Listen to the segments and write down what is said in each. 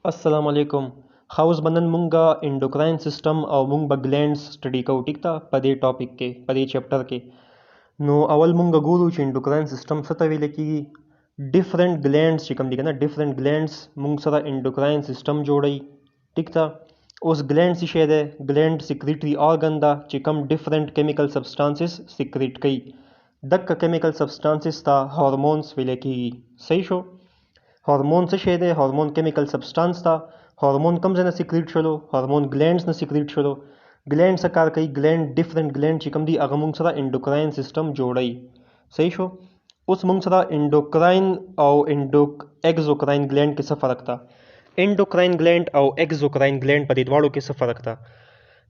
अस्सलाम वालेकुम हाउस बनन मुंगा इंडोक्राइन सिस्टम और मुंग बग्लैंड्स स्टडी को टिक था पदे टॉपिक के पदे चैप्टर के नो अवल मुंगा गुरु इंडोक्राइन सिस्टम सतविले की डिफरेंट ग्लैंड्स चिकम दिखा ना डिफरेंट ग्लैंड्स मुंग सरा इंडोक्राइन सिस्टम जोड़ई टिक था उस ग्लैंड से शेद है ग्लैंड सिक्रेटरी ऑर्गन दा चिकम डिफरेंट केमिकल सब्सटेंसेस सिक्रेट कई दक केमिकल सब्सटेंसेस था हार्मोन्स विले की सही शो हार्मोन से शेद है हार्मोन केमिकल सब्सटेंस था हार्मोन कम से न सिक्रीट चलो हार्मोन ग्लैंड्स न सिक्रीट चलो ग्लैंड सकार कई ग्लैंड डिफरेंट ग्लैंड चिकम दी अगर मुंग सरा इंडोक्राइन सिस्टम जोड़ई सही शो उस मुंग सरा इंडोक्राइन और एक्सोक्राइन ग्लैंड के से फर्क था इंडोक्राइन ग्लैंड और एक्सोक्राइन ग्लैंड पर इतवाड़ों के से फर्क था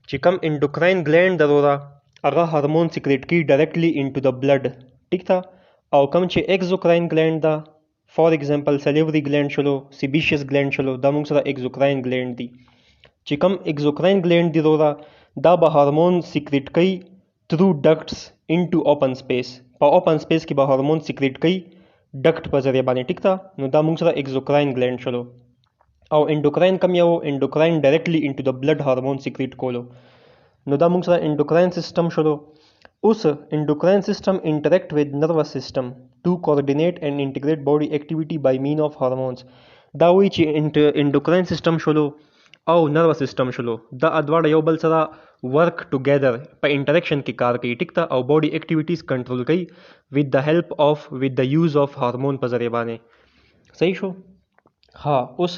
चिकम इंडोक्राइन ग्लैंड दरोरा अगर hormone secret key directly into the blood ठीक था और कम चे एक्सोक्राइन ग्लैंड दा फॉर एग्जांपल सलिवरी ग्लैंड चलो सिबिशियस ग्लैंड चलो दा मुंग सरा एक्सोक्राइन ग्लैंड दी चिकम एक्सोक्राइन ग्लैंड दी रोरा दा बा हार्मोन सिक्रेट कई through ducts into open space पा ओपन स्पेस की बा हार्मोन सिक्रेट कई डक्ट पर जरिए बाने ठीक था नो दा मुंग सरा एक्सोक्राइन ग्लैंड चलो और एंडोक्राइन कम या वो endocrine directly into the blood hormone secrete कोलो नो दा मुंग सरा एंडोक्राइन सिस्टम चलो उस endocrine system interact with nervous system to coordinate and integrate body activity by mean of hormones da which endocrine system sholo او nervous system sholo da adwada यो बल सरा work together पर interaction की कार की टिकता और body activities control कई with the use of hormone पर जरिए बाने सही शो हाँ उस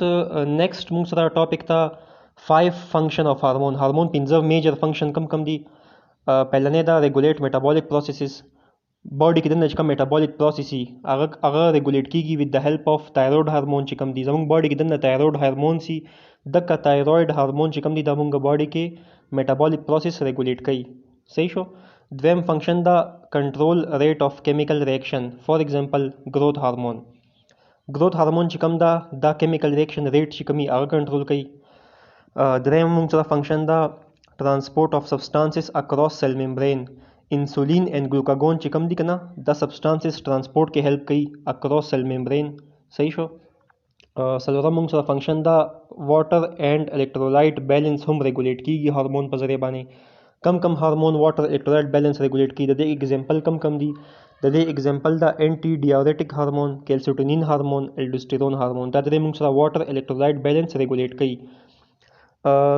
नेक्स्ट मुंग सरा टॉपिक था 5 फंक्शन ऑफ हार्मोन हार्मोन पिंजर मेजर फंक्शन कम कम दी पहले दा रेगुलेट मेटाबॉलिक प्रोसेसेस बॉडी के अंदर चिकम मेटाबॉलिक प्रोसेस ही अगर रेगुलेट की with the help of thyroid hormone चिकम दी जमुंग बॉडी के अंदर थायराइड हार्मोन सी दक का थायराइड हार्मोन चिकम दी दमुंग बॉडी के मेटाबॉलिक प्रोसेस रेगुलेट कई सही शो द्वेम function the control rate of chemical reaction for example growth hormone चिकम दा केमिकल रिएक्शन रेट चिकमी आगा कंट्रोल कई द्रेम मुंग फंक्शन दा transport of substances across cell membrane insulin and glucagon चिकम दी कना द सब्सटेंसेस ट्रांसपोर्ट के हेल्प कई अक्रॉस सेल मेम्ब्रेन सही शो सलोरा मुंग फंक्शन दा वाटर एंड इलेक्ट्रोलाइट बैलेंस हम रेगुलेट की हार्मोन पर जरिए बाने कम कम hormone water electrolyte balance regulate की दे एग्जांपल कम कम दी दे एग्जांपल द anti diuretic hormone calcitonin hormone aldosterone hormone दे मुंग वाटर इलेक्ट्रोलाइट बैलेंस रेगुलेट कई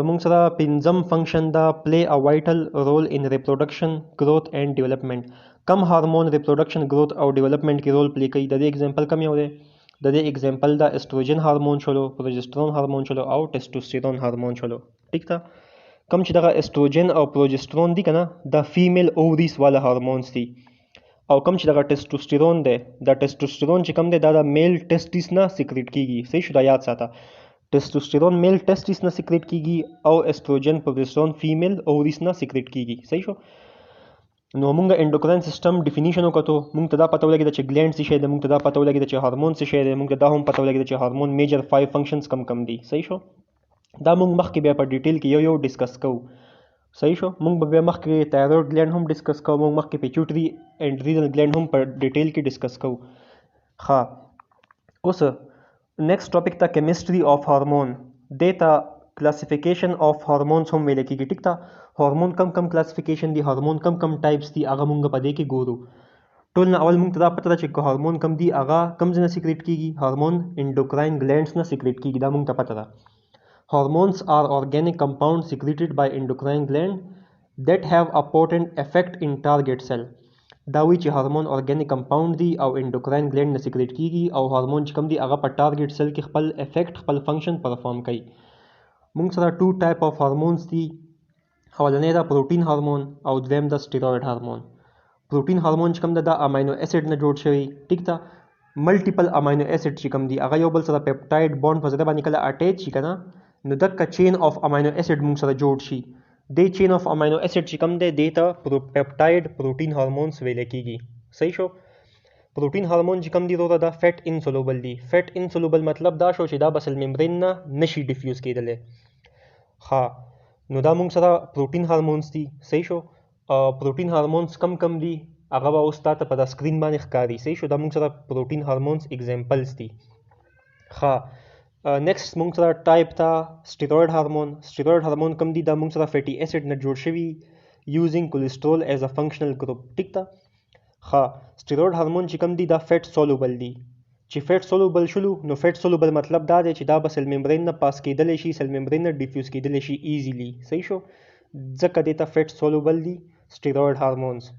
मुंग पिंजम फंक्शन द play a vital role in reproduction growth and development come hormone reproduction growth और डेवलपमेंट की रोल प्ले कई दे एग्जांपल कम हो दे एग्जांपल द एस्ट्रोजन हार्मोन चलो प्रोजेस्टेरोन हार्मोन चलो और टेस्टोस्टेरोन हार्मोन चलो ठीक था कम चिदा एस्ट्रोजन और प्रोजेस्टेरोन दी कना द फीमेल ओवरीज वाला हार्मोन्स थी और कम चिदा टेस्टोस्टेरोन दे द टेस्टोस्टेरोन चिकम दे दादा मेल टेस्टिस ना सिक्रेट की गई सही शुदा याद साथा टेस्टोस्टेरोन मेल टेस्टिस ना सिक्रेट की गई और एस्ट्रोजन प्रोजेस्टेरोन फीमेल ओवरीज ना सिक्रेट की गई सही शो नो मुंगा एंडोक्राइन सिस्टम डिफिनीशन को तो मुंग तदा पता लगे दचे ग्लैंड से शेद मुंग तदा पता लगे दचे हार्मोन से शेद मुंग तदा हम पता लगे दचे हार्मोन मेजर 5 फंक्शंस कम कम दी सही शो दा मुंग मख के पर डिटेल की यो डिस्कस को सही शो मुंग बे मख के थायराइड ग्लैंड हम डिस्कस को मुंग मख के पिट्यूटरी एंड रीनल ग्लैंड हम पर डिटेल की डिस्कस को हाँ उस नेक्स्ट टॉपिक था केमिस्ट्री ऑफ हार्मोन देता क्लासिफिकेशन ऑफ हार्मोन्स हम वेले की ठीक था हार्मोन कम कम क्लासिफिकेशन दी हार्मोन कम कम टाइप्स दी आगा मुंगा पदे के गोरू टोल ना अवल मुंग तदा पता चिक हार्मोन कम दी आगा कम जना सिक्रेट की हार्मोन एंडोक्राइन ग्लैंड्स ना सिक्रेट की दा मुंग ता पता hormones are organic compound secreted by endocrine gland that have a potent effect in target cell दा विच हार्मोन ऑर्गेनिक कंपाउंड दी और एंडोक्राइन ग्लैंड ने सिक्रेट की गई और हार्मोन चिकम दी आगा पर टारगेट सेल के खपल इफेक्ट खपल फंक्शन परफॉर्म कई मुंग सरा 2 टाइप ऑफ हार्मोन्स दी हवालने दा प्रोटीन हार्मोन और द्वेम दा स्टेरॉयड हार्मोन प्रोटीन हार्मोन चिकम दा अमाइनो एसिड ने जोड़ छई ठीक था मल्टीपल अमाइनो एसिड चिकम दी आगा यो बल सरा पेप्टाइड बॉन्ड फजदा बा निकला अटैच चिकना नुदक का चेन ऑफ अमाइनो एसिड मुंग सरा जोड़ छी दे चेन ऑफ अमाइनो एसिड चिकम दे देता पेप्टाइड प्रोटीन हार्मोन्स वेले की सही शो प्रोटीन हार्मोन चिकम दी रोता दा फैट इनसोलुबल दी फैट इनसोलुबल मतलब दा शो शिदा बसल मेम्ब्रेन ना नशी डिफ्यूज की दले हाँ नुदा मुंग सरा प्रोटीन हार्मोन्स दी सही शो प्रोटीन हार्मोन्स कम कम दी अगवा उस्ता त पदा स्क्रीन बाने खकारी सही शो दा मुंग सरा प्रोटीन हार्मोन्स एग्जांपल्स दी हाँ नेक्स्ट موږ سره ټایپ ته سټیروید هارمون. سټیروید هارمون کوم دي؟ دا موږ سره فیټي اسید نه جوړ شوي یوزینګ کولیسټرول ایز ا فنکشنل ګروپ. ټیک ده. ها سټیروید هارمون چې کوم دي دا فیټ سولوبل دي. چې فیټ سولوبل شلو نو فیټ سولوبل مطلب دا دی چې دا به سل ممبرین نه پاس کېدلی شي، سل ممبرین نه ډیفیوز کېدلی شي ایزیلی. صحیح شو؟ ځکه دې ته فیټ سولوبل دي سټیروید هارمونز.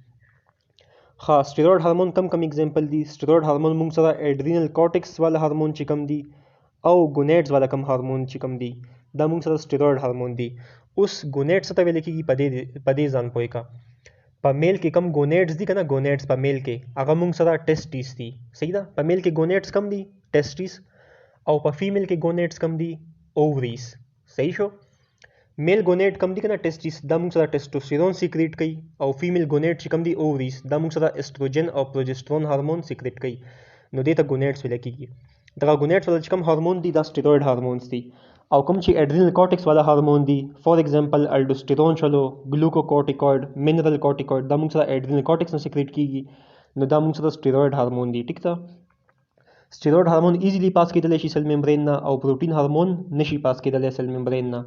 ها سټیروید هارمون کم اگزامپل دي. سټیروید هارمون موږ سره اډرینل کورټکس والا هارمون چې کوم دي او ګونیډز والا کم هارمون چې کوم دي دا موږ سره سټیروید هارمون دي. اوس ګونیډ څه ته ویل کېږي په دې ځان پوه کا. په میل کې کم ګونیډز دي که نه، ګونیډز په میل کې هغه موږ سره ټیسټیس دي. صحیح ده. په میل کې ګونیډز کم دي ټیسټیس، او په فیمیل کې ګونیډز کم دي اووریز. صحیح شو؟ میل ګونیډ کم دي که نه ټیسټیس دا موږ سره ټیسټوسټیرون سیکریټ کوي، او فیمیل ګونیډ چې کم دي اووریز دا موږ سره استروجن او پروجسترون هارمون سیکریټ کوي. نو دې ته ګونیډز ویل کېږي. دغه ګونیډز والا چې کوم هارمون دي دا سټیروید هارمونز دي. او کوم چې اډرینل کورټکس والا هارمون دي فار ایگزامپل الډوسټیرون چلو، ګلوکوکورټیکوئډ، منرل کورټیکوئډ دا موږ سره اډرینل کورټکس نه سیکریټ کېږي. نو دا موږ سره سټیروید هارمون دي. ټیک ده. سټیروید هارمون ایزیلی پاس کېدلی شي سل ممبرین نه، او پروټین هارمون نشي پاس کېدلی سل ممبرین نه.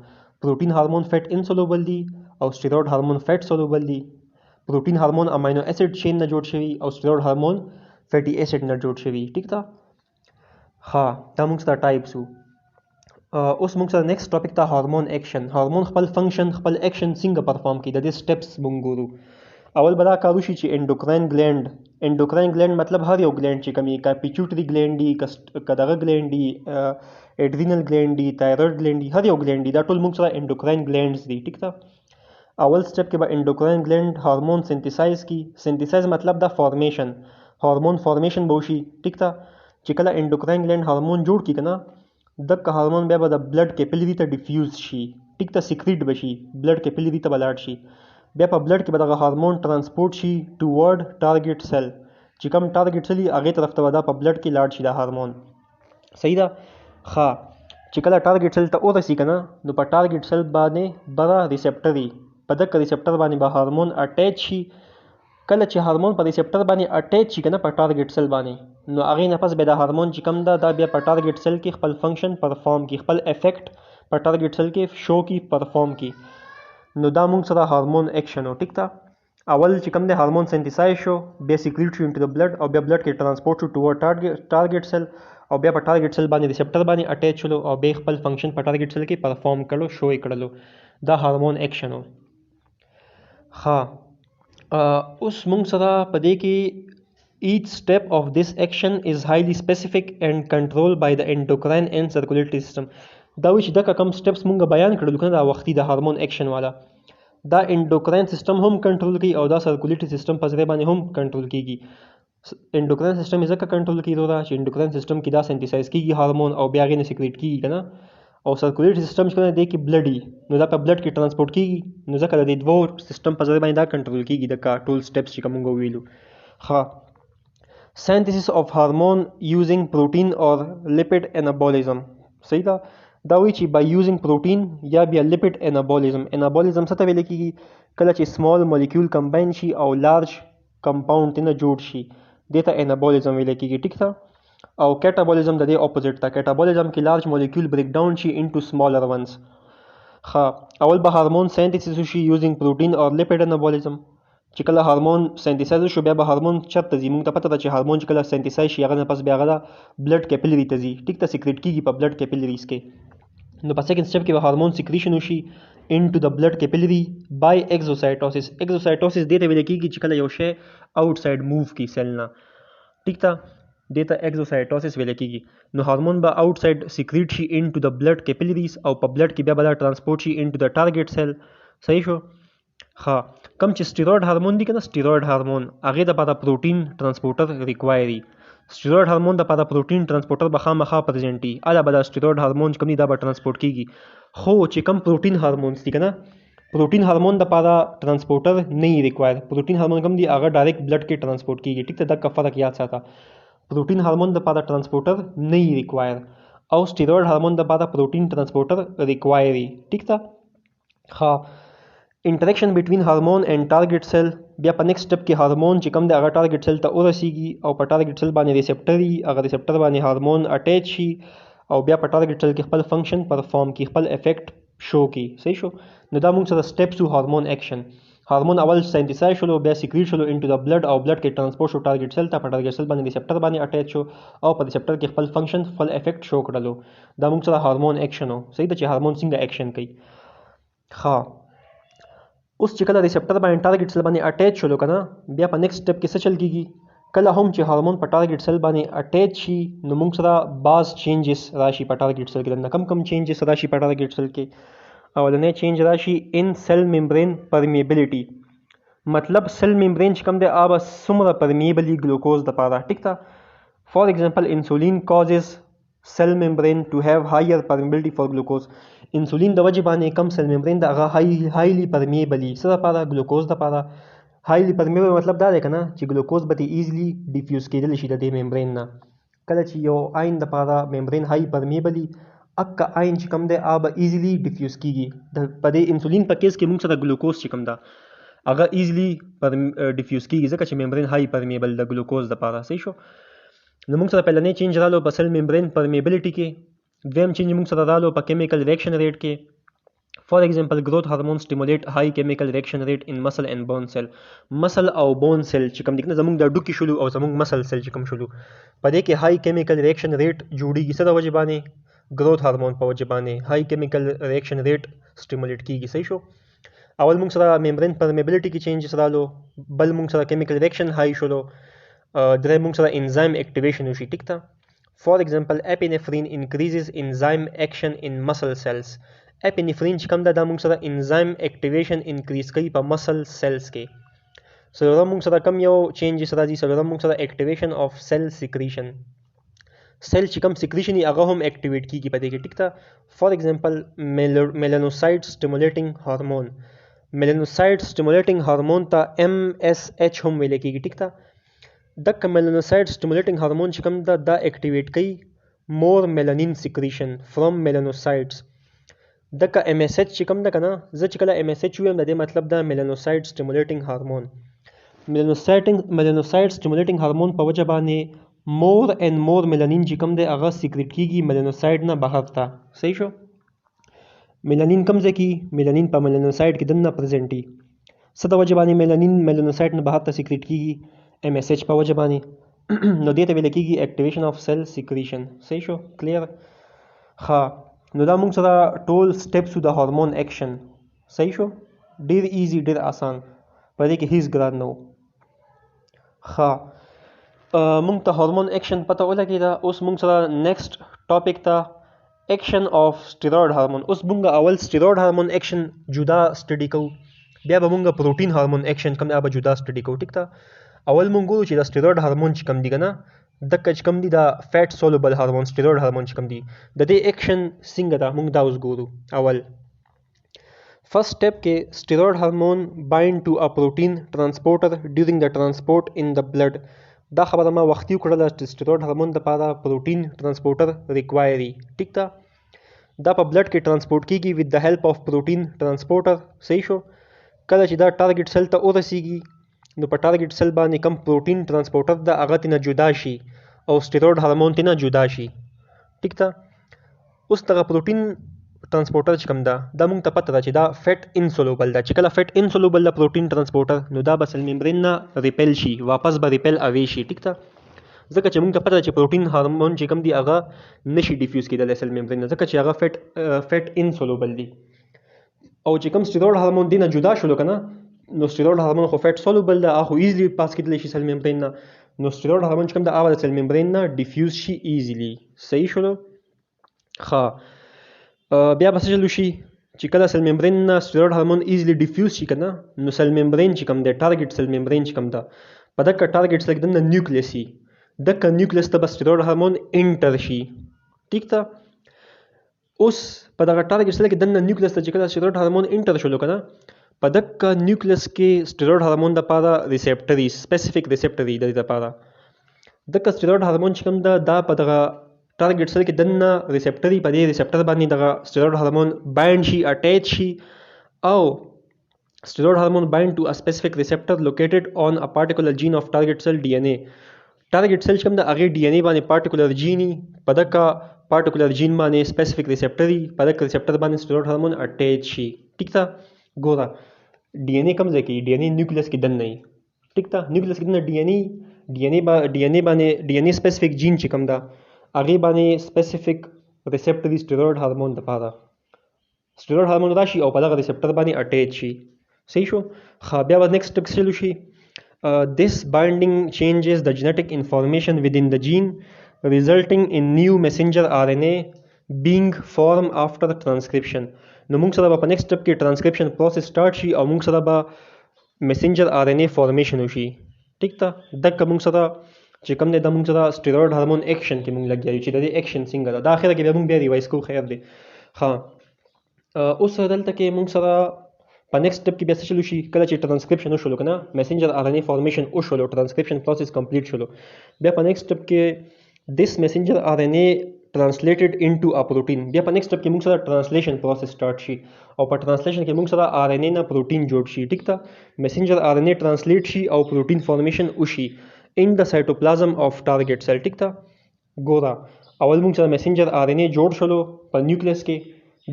پروټین هارمون فیټ انسولوبل دي او سټیروید هارمون فیټ سولوبل دي. پروټین هارمون امینو اسید چین نه جوړ شوي او سټیروید هارمون فیټي اسید نه جوړ شوي. ټیک ده. ها دا موږ سره ټایپس وو. اوس موږ سره نیکسٹ ټاپک ته هارمون ایکشن. هارمون خپل فنکشن خپل ایکشن څنګه پرفارم کوي د دې سټیپس موږ ګورو. اول به دا کار وشي چې انډوکراین ګلینډ، انډوکراین ګلینډ مطلب هر یو ګلینډ چې کوم کا پیچوټری ګلینډ دي، که دغه ګلینډ دي، اډرینل ګلینډ دي، تایرویډ ګلینډ دي، هر یو ګلینډ دي دا ټول موږ سره انډوکراین ګلینډز دي. ټیک ده. اول سټیپ کې به انډوکراین ګلینډ هارمون سنتسایز کی. سنتسایز مطلب دا فارمیشن، هارمون فارمیشن به وشي. ټیک ده. چې کله انډوکراین ګلینډ هارمون جوړ کی کنه دغه هارمون بیا به د بلډ کیپلری ته ډیفیوز شي. ټیک ته سیکریټ بشي، بلډ کیپلری ته بلاړ شي. بیا په بلډ کې به دغه هارمون ترانسپورټ شي ټوورډ ټارګټ سیل. چې کوم ټارګټ سیل هغې طرف ته به دا په بلډ کې لاړ شي دا هارمون. صحیح ده. ښه چې کله ټارګټ سیل ته ورسي که نه نو په ټارګټ سیل باندې به ریسپټر وي. په دغه ریسپټر باندې به هارمون اټیچ شي. کله چې هارمون په ریسپټر باندې اټیچ شي که نه په ټارګټ سیل باندې نو هغې نه پس بیا د هارمون چې کوم ده دا بیا په ټارګټ سیل کې خپل فنکشن پرفارم کړي، خپل افیکټ په ټارګټ سیل کې شو کړي، پرفارم کړي. نو دا موږ سره هارمون ایکشن و. ټیک ده. اول چې کوم دی هارمون سنتسایز شو، بیا سیکریټ شو انټو د بلډ، او بیا بلډ کې ټرانسپورټ شو ټوورډ ټارګټ سیل، او بیا په ټارګټ سیل باندې ریسپټر باندې اټیچ شلو، او بیا خپل فنکشن په ټارګټ سیل کې پرفارم کړو، شو یې کړلو. دا هارمون ایکشن و. ها اوس موږ سره په دې کې each step of this action is highly specific and controlled by the endocrine and circulatory system. دا وی چې دا کوم سټیپس مونږ بیان کړل کنه دا وختي د هارمون ایکشن والا دا انډوکراین سیستم هم کنټرول کوي او دا سرکولیټری سیستم په ځای باندې هم کنټرول کیږي. انډوکراین سیستم یې ځکه کنټرول کیږي چې انډوکراین سیستم کې دا سنتسایز کیږي هارمون او بیا غي نه سیکریټ کیږي کنه، او سرکولیټری سیستم چې کنه دی کې بلډ وي نو دا په بلډ کې ټرانسپورټ کیږي، نو ځکه د دې دوه سیستم په ځای باندې دا کنټرول کیږي د ټول سټیپس چې کوم ویلو. ها synthesis of hormone using protein or lipid anabolism. صحیح ده. دا وی چې by using protein یا بیا lipid anabolism. anabolism څه ته ویل کیږي؟ کله چې small molecule combine شي او large compound نه جوړ شي دې ته anabolism ویل کیږي. ټیک ده. او catabolism د دې اپوزیټ ته. catabolism کې large molecule break down شي into smaller ones. ها اول به هارمون synthesis شي using protein or lipid anabolism. چې کله هارمون سنتسایز شو بیا به هارمون چرته ځي؟ موږ ته پته ده چې هارمون چې کله سنتسایز شي هغه نه پس بیا هغه بلډ کیپلری ته ځي. ټیک ته سیکریټ کیږي په بلډ کیپلریز کې. نو په سیکنډ سټیپ کې به هارمون سیکریشن وشي انټو د بلډ کیپلری بای ایکزوسایټوسس. ایکزوسایټوسس دې ته ویل کیږي چې کله یو شی آوټ سایډ موو کی سیل نه. ټیک ته دې ته ایکزوسایټوسس ویل کیږي. نو هارمون به آوټ سایډ سیکریټ شي انټو د بلډ کیپلریز او په بلډ کې بیا به ټرانسپورټ شي انټو د ټارګټ سیل. صحیح شو. ها کم چې سټیروید هارمون دی کنه سټیروید هارمون هغه د لپاره پروټین ترانسپورټر ریکوایري. سټیروید هارمون د لپاره پروټین ترانسپورټر به خامخا پرزنټي اله به د سټیروید هارمون کوم دی دا به ترانسپورټ کیږي. خو چې کم پروټین هارمونز دی کنه پروټین هارمون د لپاره ترانسپورټر نه ریکوایر. پروټین هارمون کوم دی هغه ډایرکټ بلډ کې ترانسپورټ کیږي. ټیک ته دا فرق یاد ساته. پروټین هارمون د لپاره ترانسپورټر نه ریکوایر او سټیروید هارمون د لپاره پروټین ترانسپورټر ریکوایري. ټیک ته. ها انټریکشن بټوین هارمون اینڈ ټارګټ سیل. بیا په نیکسٹ سټیپ کې هارمون چې کوم دی هغه ټارګټ سیل ته ورسیږي او په ټارګټ سیل باندې ریسپټر وي، هغه ریسپټر باندې هارمون اټیچ شي او بیا په ټارګټ سیل کې خپل فنکشن پرفارم کی خپل افیکټ شو کی صحیح شو نو دا موږ سره سټیپس او هورمون اکشن هورمون اول سینتھسایز شلو بیا سیکریټ شلو انټو د بلډ او بلډ کې ټرانسپورټ شو ټارګټ سیل ته په ټارګټ سیل باندې ریسپټر باندې اٹیچ شو او په ریسپټر کې خپل فنکشن خپل افیکټ شو کړلو دا موږ سره هورمون اکشن هو صحیح ده چې هورمون څنګه اکشن کوي ها اوس چې کله ریسپټر باندې ټارګټ سیل باندې اٹیچ شلو کنه بیا په نیکسټ سټپ کې څه چل کیږي کله هم چې هورمون په ټارګټ سیل باندې اٹیچ شي نو موږ سره باز چینجز راشي په ټارګټ سیل کې د کم چینجز راشي په ټارګټ سیل کې اولنې چینج راشي ان سیل ممبرین پرمیبیلیټي مطلب سیل ممبرین چې کوم دی هغه څومره پرمیبلی ګلوکوز د پاره ټیک ده فار ایگزامپل انسولین کازز سیل ممبرین ټو هاف هایر پرمیبیلیټي فار ګلوکوز انسولین د وجه باندې کم سیل ممبرین د هغه هایلی پرمیبلی څه لپاره ګلوکوز د پاره هایلی پرمیبل مطلب دا دی کنه چې ګلوکوز به ایزیلی ډیفیوز کېدل شي د دې ممبرین نه کله چې یو آین د پاره ممبرین هاي پرمیبلی اکا آین چې کوم دی هغه ایزیلی ډیفیوز کیږي د په دې انسولین په کیس کې موږ سره ګلوکوز چې کوم ده هغه ایزیلی ډیفیوز کیږي ځکه چې ممبرین هاي پرمیبل د ګلوکوز د پاره صحیح شو نو موږ سره پهلنې چینج رالو په سیل ممبرین پرمیبیلیټي کې دویم چینج موږ سره رالو په کیمیکل ریاکشن ریټ کې فار ایگزامپل growth hormone stimulate high chemical reaction rate in muscle and bone cell muscle او bone cell چې کوم دي کنه زموږ د ډوکی شلو او زموږ مسل سیل چې کوم شلو په دې کې high chemical reaction rate جوړیږي څه د وجه باندې growth hormone په وجه باندې high chemical reaction rate stimulate کیږي صحیح شو اول موږ سره membrane permeability کې changes رالو بل موږ سره chemical reaction high شلو درې موږ سره enzyme activation وشي ټیک تا for example epinephrine increases enzyme action in muscle cells اپینفرین چې کوم ده دا موږ سره انزایم اکټیویشن انکریز کوي په مسل سیلز کې څلورم موږ سره کوم یو چینجز راځي څلورم موږ سره اکټیویشن اف سیل سیکریشن سیل چې کوم سیکریشن هغه هم اکټیویټ کیږي په دې کې ټیک ده فار ایگزامپل میلانوسایټ سټیمولیټینګ هورمون میلانوسایټ سټیمولیټینګ هورمون ته ایم اس ایچ هم ویل کیږي ټیک ده دک میلانوسایټ سټیمولیټینګ هورمون چې کوم ده دا اکټیویټ کوي مور میلانین سیکریشن فرام میلانوسایټس دغه ایم اس ایچ چې کوم ده کنه زه چې کله ایم اس ایچ ویم د دې مطلب دا میلانوسایټ سټیمولیټینګ هورمون میلانوسایټ سټیمولیټینګ هورمون په وجه باندې مور اینڈ مور میلانین چې کوم دی هغه سیکریټ کیږي میلانوسایټ نه بهر ته صحیح شو میلانین کوم ځای کې میلانین په میلانوسایټ کې دنه پریزنټي څه د وجه باندې میلانین میلانوسایټ نه بهر ته سیکریټ کیږي ایم اس ایچ په وجه باندې نو دې ته ویل کیږي اکټیویشن اف سیل سیکریشن صحیح شو کلیر ها نو دا موږ سره ټول سټیپس د هورمون اکشن صحیح شو ډیر ایزی ډیر آسان په دې کې هیڅ ګران نه و ښه موږ ته هورمون اکشن پته ولګېده اوس موږ سره نیکسټ ټاپک ته اکشن آف سټیرویډ هورمون اوس موږ اول سټیرویډ هورمون اکشن جدا سټډي کوو بیا به موږ پروټین هورمون اکشن کوم هغه جدا سټډي کوو ټیک ده اول موږ ګورو چې د سټیرویډ هورمون چې کوم دی کنه دغه چې کوم دی دا فیټ سولوبل هورمون سټیرویډ هورمون چې کوم دی د دې اکشن څنګه دا موږ دا اوس ګورو اول فرست سټیپ کې سټیرویډ هورمون بایند ټو ا پروټین ترانسپورټر ډیورینګ د ترانسپورټ ان د بلډ دا خبره ما وختي وکړله چې سټیرویډ هورمون لپاره پروټین ترانسپورټر ریکوایري ټیک ده دا په بلډ کې ترانسپورټ کیږي وذ د هیلپ اف پروټین ترانسپورټر صحیح شو کله چې دا ټارګټ سیل ته ورسیږي نو په ټارګټ سیل باندې کم پروټین ترانسپورټر د هغه تنه جدا شي او سټیرویډ هورمون تنه جدا شي ټیک ده اوس دغه پروټین ترانسپورټر چې کوم ده دا موږ ته پته ده چې دا فیټ انسولوبل ده چې کله فیټ انسولوبل ده پروټین ترانسپورټر نو دا به سیل ممبرین نه ریپل شي واپس به ریپل اوی شي ټیک ده ځکه چې موږ ته پته ده چې پروټین هورمون چې کوم دی هغه نشي ډیفیوز کېدلی سیل ممبرین نه ځکه چې هغه فیټ انسولوبل دی او چې کوم سټیرویډ هورمون دی نه جدا شولو که نه نو سټیرویډ هورمون خو فیټ سولوبل ده هغه خو ایزلی پاس کېدلی شي سیل ممبرین نه نو سټیرویډ هورمون چې کوم ده هغه د سیل ممبرین نه ډیفیوز شي ایزلی صحیح شولو ښه بیا به څه چل وشي چې کله سیل ممبرین نه سټیرویډ هورمون ایزلی ډیفیوز شي که نه نو سیل ممبرین چې کوم دی ټارګټ سیل ممبرین چې کوم ده په دغه ټارګټ سیل کې دننه نیوکلیس وي دغه نیوکلیس ته به سټیرویډ هورمون انټر شي ټیک ده اوس په دغه ټارګټ سیل کې دننه نیوکلیس ته چې کله سټیرویډ هورمون انټر شولو که نه په دغه نیوکلیس کې سټیرویډ هورمون دپاره ریسپټر وي سپیسیفیک ریسپټر وي د دې دپاره دغه سټیرویډ هورمون چې کوم ده دا په دغه ټارګټ سیل کې دننه ریسپټر وي په دې ریسپټر باندې دغه سټیرویډ هورمون بایند شي اټیچ شي او سټیرویډ هورمون بایند ټو ا سپیسیفیک ریسپټر لوکیټډ آن ا پارټیکولر جین اف ټارګټ سیل ډي ان اے ټارګټ سیل چې کوم د هغې ډي ان اے باندې پارټیکولر جین په دغه پارټیکولر جین باندې سپیسیفیک ریسپټر په دغه ریسپټر باندې سټیروئډ هارمون اټیچ شي. ټیک ده ګوره ډي ان اے کوم ځای کې ډي ان اے نیوکلیس کې دننه وي. ټیک ده نیوکلیس کې دننه ډي ان اے سپیسیفیک جین چې کوم ده هغې باندې سپیسیفیک ریسپټر سټیروئډ هارمون دپاره سټیروئډ هارمون راشي او په دغه ریسپټر باندې اټیچ شي. صحیح شو. ښه بیا به نیکسټ ټیک شلو شي this binding changes the genetic information within the gene resulting in new messenger RNA being formed after transcription. نو موږ سره به په نیکسټ سټپ کې ټرانسکرپشن پروسس سٹارټ شي او موږ سره به میسنجر RNA فارمیشن وشي. ټیک ده دغه موږ سره چې کوم دی دا موږ سره سټیروئډ هارمون ایکشن کې موږ لګیا یو چې د دې ایکشن څنګه ده دا اخره کې بیا موږ بیا ریوایز کوو. خیر دی. ښه اوس دلته کې موږ سره په نیکسټ سټپ کې بیا څه چلو شي کله چې ټرانسکرپشن وشولو که نه میسنجر RNA فارمیشن وشولو ټرانسکرپشن پروسس کمپلیټ شولو بیا په نیکسټ سټپ کې this messenger RNA translated into a protein. بیا په نیکسټ سټپ کې موږ سره ټرانسلیشن پروسس سٹارټ شي او په ټرانسلیشن کې موږ سره RNA نه پروټین جوړ شي. ټیک ده میسنجر RNA ټرانسلیټ شي او پروټین فارمیشن وشي in the cytoplasm of target cell. ټیک ده ګوره اول موږ سره میسنجر RNA جوړ شولو په نیوکلیس کې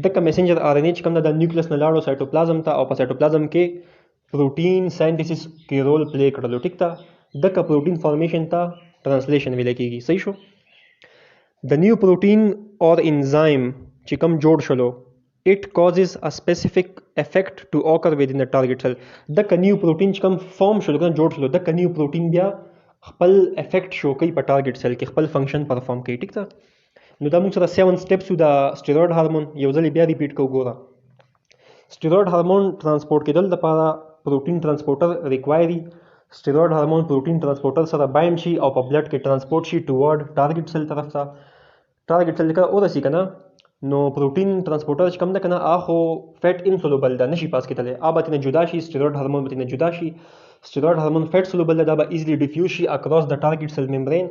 دغه میسنجر RNA چې کوم ده د نیوکلیس نه لاړو سایټوپلازم ته او په سایټوپلازم کې پروټین ساینتیسس کې رول پلی کړلو. ټیک ده دغه پروټین فارمیشن ته ټرانسلیشن ویل کېږي. صحیح شو. د نیو پروټین اور انزایم چې کوم جوړ شلو it causes a specific effect to occur within the target cell. دغه نیو پروټین چې کوم فارم شلو کنه جوړ شلو دغه نیو پروټین بیا خپل افیکټ شو کوي په ټارګټ سیل کې خپل فنکشن پرفارم کوي. ټیک ده نو دا موږ سره 7 سټیپس د سټیروئډ هارمون یو ځل بیا ریپیټ کوو. ګوره سټیروئډ هارمون ترانسپورټ کېدل دپاره پروټین ترانسپورټر ریکوایري. سټیروئډ هارمون پروټین ترانسپورټر سره بایند شي او په بلډ کې ترانسپورټ شي ټوورډ ټارګټ سیل طرف ته. ټارګټ سیل کله ورسي که نه نو پروټین ترانسپورټر چې کوم ده که نه هغه خو فیټ انسولوبل ده نشي پاس کېدلی هغه به ترېنه جدا شي سټیروئډ هارمون به ترېنه جدا شي. سټیروئډ هارمون فیټ سولوبل ده دا به ایزلی ډیفیوز شي اکراس د ټارګټ سیل ممبرین.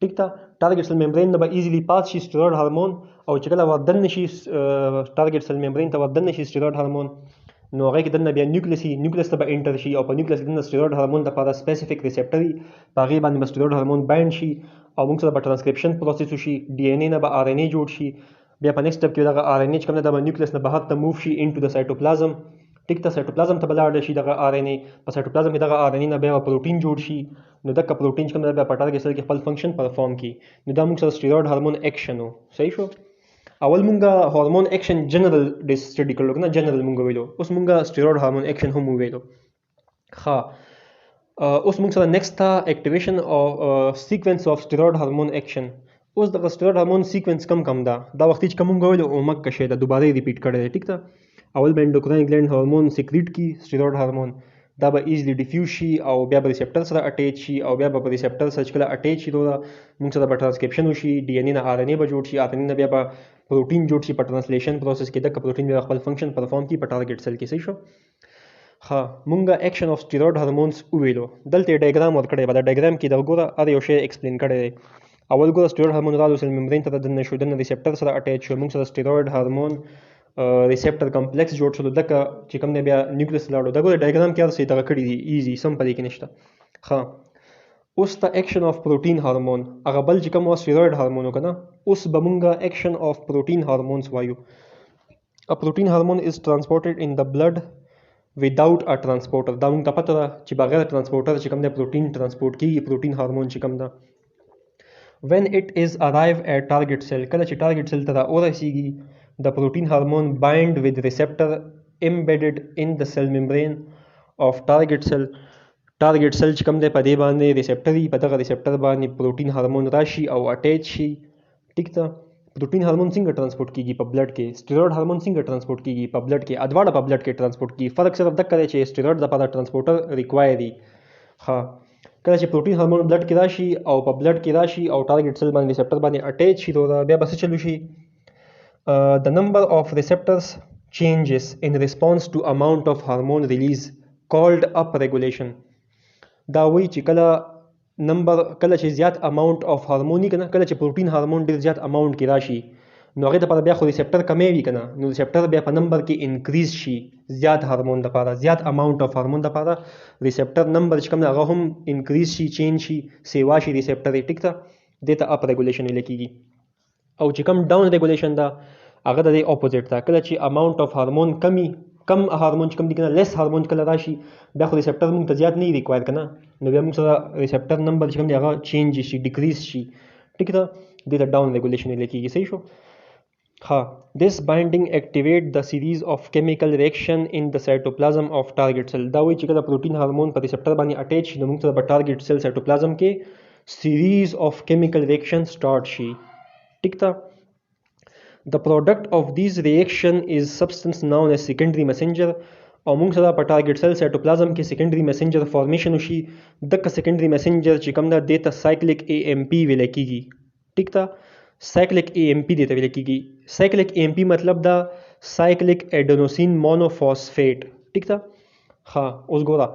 ټیک ده ټارګټ سیل ممبرین نه به ایزلی پاس شي سټیروئډ هارمون او چې کله وردن نشي ټارګټ سیل ممبرین ته وردن نشي سټیروئډ هارمون نو هغې کې دننه بیا نیوکلیس ته به انټر شي او په نیوکلیس کې دننه سټیروئډ هارمون دپاره سپیسیفیک ریسپټر وي په هغې باندې به سټیروئډ هارمون بایند شي او موږ سره به ټرانسکرپشن پروسس وشي ډي ان اے نه به RNA جوړ شي. بیا په نیکسټ سټپ کې دغه RNA چې کوم دی دا به نیوکلیس نه بهر ته موو شي انټو د سایټوپلازم. ټیک ده سایټوپلازم ته به لاړ شي دغه RNA په سایټوپلازم کې دغه RNA نه بیا پروټین جوړ شي نو دغه پروټین چې کوم دی بیا په ټارګټ سیل کې خپل فنکشن پرفارم کړي نو دا موږ سره سټیروئډ هارمون ایکشن و. صحیح شو. اول مونږه هورمون ایکشن جنرال سټډي کړلو کنه جنرال مونږ ویلو اوس مونږه سټیروئډ هورمون ایکشن هم ویلو. ښه اوس مونږ سره نیکسټ تا اکټیویشن او سیکوینس اف سټیروئډ هورمون ایکشن. اوس دغه سټیروئډ هورمون سیکوینس کم ده دا وخت چې کوم مونږ ویلو مکه شی ده دوباره ریپیټ کړی دی. ټیک ده اول به انډوکراین ګلینډ هورمون سیکریټ کی سټیروئډ هورمون دا به ایزلی ډیفیوز شي او بیا به ریسپټر سره اټیچ شي او بیا به ریسپټر سره چې کله اټیچ شي نو موږ سره به ټرانسکرپشن وشي ډي ان اے نه RNA به جوړ شي RNA نه بیا به پروټین جوړ شي په ټرانسلیشن پروسس کې دغه پروټین بیا خپل فنکشن پرفارم کړي په ټارګټ سیل کې. صحیح شو. ښه مونږه ایکشن اف سټیروئډ هارمونز وویلو دلته ډایګرام ورکړی به دا ډایګرام کې دا ګوره هر یو شی ایکسپلین کړی دی. اول ګوره سټیروئډ هارمون رالو سیل ممبرین ته دننه شو دننه ریسپټر سره اټیچ شو موږ سره سټیروئډ هارمون ریسپټر کمپلیکس جوړ شو دغه چې کوم دی بیا نیوکلیس لاړو دا ګوره ډایګرام کې هر څه دغه کړي دي ایزي سم په دې کې نشته. ښه اوس ته ایکشن اف پروټین هارمون هغه بل چې کوم سټیروئډ هارمون و که نه اوس به مونږه ایکشن اف پروټین هارمونز وایو. ا پروټین هارمون از ټرانسپورټډ ان د بلډ without a transporter. دا مونږ ته پته ده چې بغیر ټرانسپورټر چې کوم دی پروټین ټرانسپورټ کېږي پروټین هارمون چې کوم ده. when it is arrive at target cell کله چې ټارګټ سیل ته را ورسیږي د پروټین هارمون bind with receptor embedded in the cell membrane of target cell. ټارګټ سیل چې کوم دی په دې باندې ریسپټر وي په دغه ریسپټر باندې پروټین هارمون راشي او اټیچ شي. ټیک ده پروټین هارمون څنګه ټرانسپورټ کیږي په بلډ کې سټیروئډ هارمون څنګه ټرانسپورټ کیږي په بلډ کې ادواړه په بلډ کې ټرانسپورټ کیږي فرق صرف دغه دی چې سټیروئډ لپاره ټرانسپورټر ریکوایري. ښه کله چې پروټین هارمون بلډ کې راشي او په بلډ کې راشي او ټارګټ سیل باندې ریسپټر باندې اټیچ شي نو بیا به څه چلو شي the number of receptors changes in response to amount of hormone release called up regulation. دا وایي چې کله چې زیات اماونټ اف هارمونی کنه کله چې پروټین هارمون ډیر زیات اماونټ کې راشي نو هغې دپاره بیا خو ریسپټر کمی وي که نه، نو ریسپټر بیا په نمبر کې انکریز شي، زیات هارمون دپاره، زیات اماونټ اف هارمون دپاره ریسپټر نمبر چې کوم دی هغه هم انکریز شي، چینج شي، سیوا شي ریسپټر یې. ټیک ته، دې ته اپ ریګولیشن ویل کېږي. او چې کوم ډاون ریګولیشن ده هغه د دې اپوزیټ ده. کله چې اماونټ اف هارمون کم هارمون چې کوم دي که نه، لیس هارمون کله راشي بیا خو ریسپټر موږ ته زیات نه ریکوایر که نه، نو بیا موږ سره ریسپټر نمبر چې کوم دی هغه چینج شي، ډیکریز شي. ټیک ده، دې ته ډاون ریګولیشن ویل کېږي. صحیح شو. ها، this binding activate the series of chemical reaction in the cytoplasm of target cell. دا وایي چې کله پروټین هارمون په ریسپټر باندې اټیچ شي نو موږ سره په ټارګټ سیل سایټوپلازم کې سیریز of chemical reaction start شي. ټیک ده. The product of these reaction is substance known as secondary messenger. او موږ سره په ټارګټ سیل سایټوپلازم کې سیکنډري میسنجر فارمیشن وشي. دغه سیکنډري میسنجر چې کوم ده دې ته سایکلیک اے ایم پی ویل کېږي. ټیک ده، سایکلیک اے ایم پی دې ته ویل کېږي. سایکلیک اے ایم پی مطلب دا سایکلیک ایډونوسین مونوفاسفیټ. ټیک ده. ها، اوس ګوره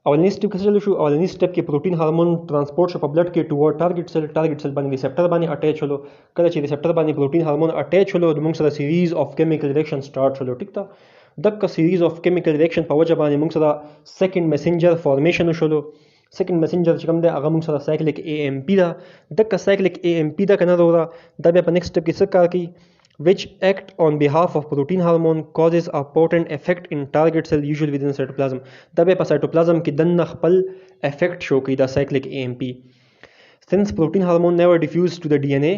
اولنی سټپ کې چلو شو. اولنی سټپ کې پروټین هارمون ترانسپورټ شو په بلډ کې ټوورډ ټارګټ سیل. ټارګټ سیل باندې ریسپټر باندې اټیچ شولو. کله چې ریسپټر باندې پروټین هارمون اټیچ شولو نو موږ سره سیریز اف کیمیکل ریاکشن سٹارټ شولو. ټیک ده. دغه سیریز اف کیمیکل ریاکشن په وجه باندې موږ سره سیکنډ میسنجر فارمیشن وشولو. سیکنډ میسنجر چې کوم دی هغه موږ سره سایکلیک اے ایم پی ده. دغه سایکلیک اے ایم پی ده کنه وروره، دا بیا په نیکسټ سټپ کې څه کار کوي؟ which act on behalf of protein hormone causes a potent effect in target cell usually within cytoplasm. دا بیا په سایټوپلازم کې دننه خپل افیکټ شو کوي دا سایکلیک اے ایم پی. since protein hormone never diffuse to the DNA،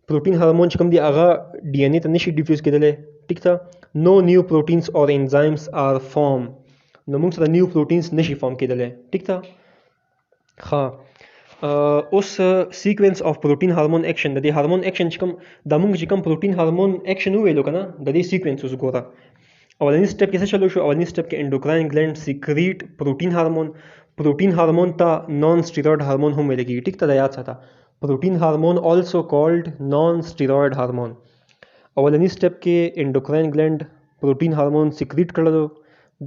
پروټین هارمون چې کوم دی هغه ډي ان اے ته نشي ډیفیوز کېدلی. ټیک ده. نو نیو پروټینز اور انزایمز آر فارم، نو موږ سره نیو پروټینز نشي فارم کېدلی. ټیک ده. ښه، اوس سیکوینس اف پروټین هارمون ایکشن، د دې هارمون ایکشن چې کوم د موږ چې کوم پروټین هارمون ایکشن وویلو که نه، د دې سیکوینس اوس ګوره. اولنی سټپ کې څه چلو شو؟ اولنی سټپ کې انډوکراین ګلینډ سیکریټ پروټین هارمون. پروټین هارمون ته نان سټیروئډ هارمون هم ویل کېږي. ټیک ته، دا یاد ساته. پروټین هارمون also called non steroid hormone. اولنی سټپ کې انډوکراین ګلینډ پروټین هارمون سیکریټ کړلو.